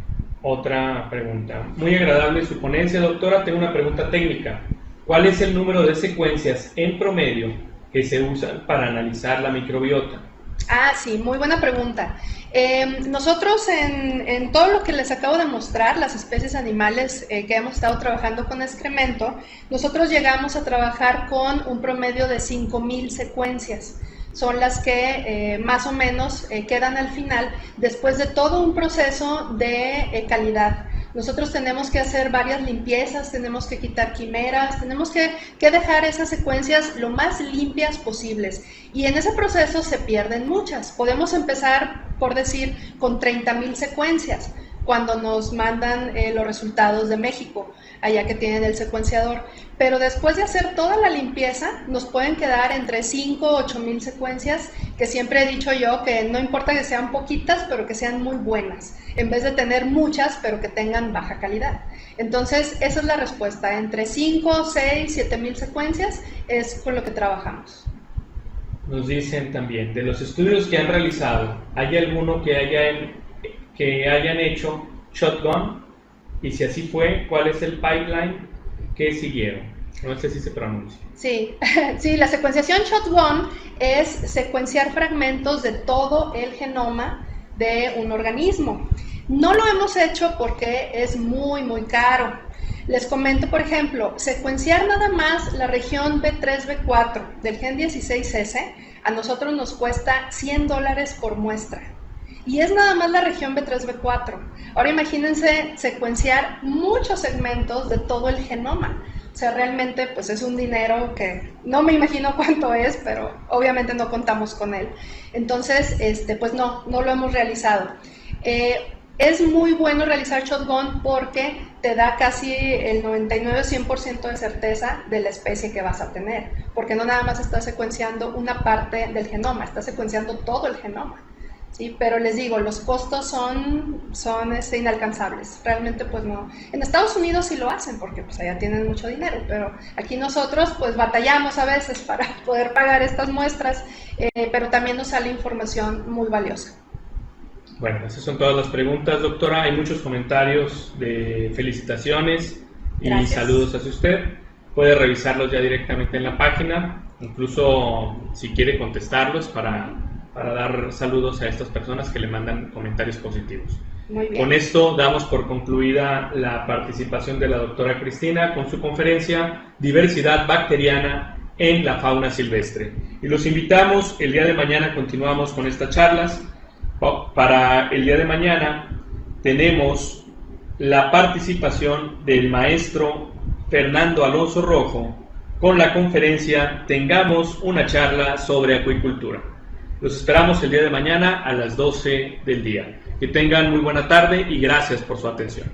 otra pregunta. Muy agradable su ponencia, doctora. Tengo una pregunta técnica. ¿Cuál es el número de secuencias en promedio que se usan para analizar la microbiota? Ah, sí, muy buena pregunta. Nosotros en todo lo que les acabo de mostrar, las especies animales que hemos estado trabajando con excremento, nosotros llegamos a trabajar con un promedio de 5,000 secuencias. Son las que más o menos quedan al final después de todo un proceso de calidad. Nosotros tenemos que hacer varias limpiezas, tenemos que quitar quimeras, tenemos que dejar esas secuencias lo más limpias posibles. Y en ese proceso se pierden muchas. Podemos empezar, por decir, con 30,000 secuencias cuando nos mandan los resultados de México, allá que tienen el secuenciador. Pero después de hacer toda la limpieza, nos pueden quedar entre 5 o 8,000 secuencias, que siempre he dicho yo que no importa que sean poquitas, pero que sean muy buenas, en vez de tener muchas, pero que tengan baja calidad. Entonces, esa es la respuesta. Entre 5, 6, 7,000 secuencias es con lo que trabajamos. Nos dicen también, de los estudios que han realizado, ¿hay alguno que hayan hecho shotgun? Y si así fue, ¿cuál es el pipeline que siguieron? No sé si se pronuncia. Sí, sí, la secuenciación shotgun es secuenciar fragmentos de todo el genoma de un organismo. No lo hemos hecho porque es muy, muy caro. Les comento, por ejemplo, secuenciar nada más la región B3, B4 del gen 16S, a nosotros nos cuesta $100 por muestra. Y es nada más la región B3, B4. Ahora imagínense secuenciar muchos segmentos de todo el genoma. O sea, realmente pues es un dinero que no me imagino cuánto es, pero obviamente no contamos con él. Entonces, pues no lo hemos realizado. Es muy bueno realizar shotgun porque te da casi el 99-100% de certeza de la especie que vas a tener, porque no nada más estás secuenciando una parte del genoma, estás secuenciando todo el genoma. Sí, pero les digo, los costos son inalcanzables. Realmente pues no. En Estados Unidos sí lo hacen porque pues allá tienen mucho dinero, pero aquí nosotros pues batallamos a veces para poder pagar estas muestras, pero también nos sale información muy valiosa. Bueno, esas son todas las preguntas, doctora. Hay muchos comentarios de felicitaciones y Gracias. Saludos hacia usted. Puede revisarlos ya directamente en la página, incluso si quiere contestarlos para dar saludos a estas personas que le mandan comentarios positivos. Muy bien. Con esto damos por concluida la participación de la doctora Cristina con su conferencia Diversidad Bacteriana en la Fauna Silvestre. Y los invitamos, el día de mañana continuamos con estas charlas. Para el día de mañana tenemos la participación del maestro Fernando Alonso Rojo con la conferencia Tengamos una charla sobre acuicultura. Los esperamos el día de mañana a las 12 del día. Que tengan muy buena tarde y gracias por su atención.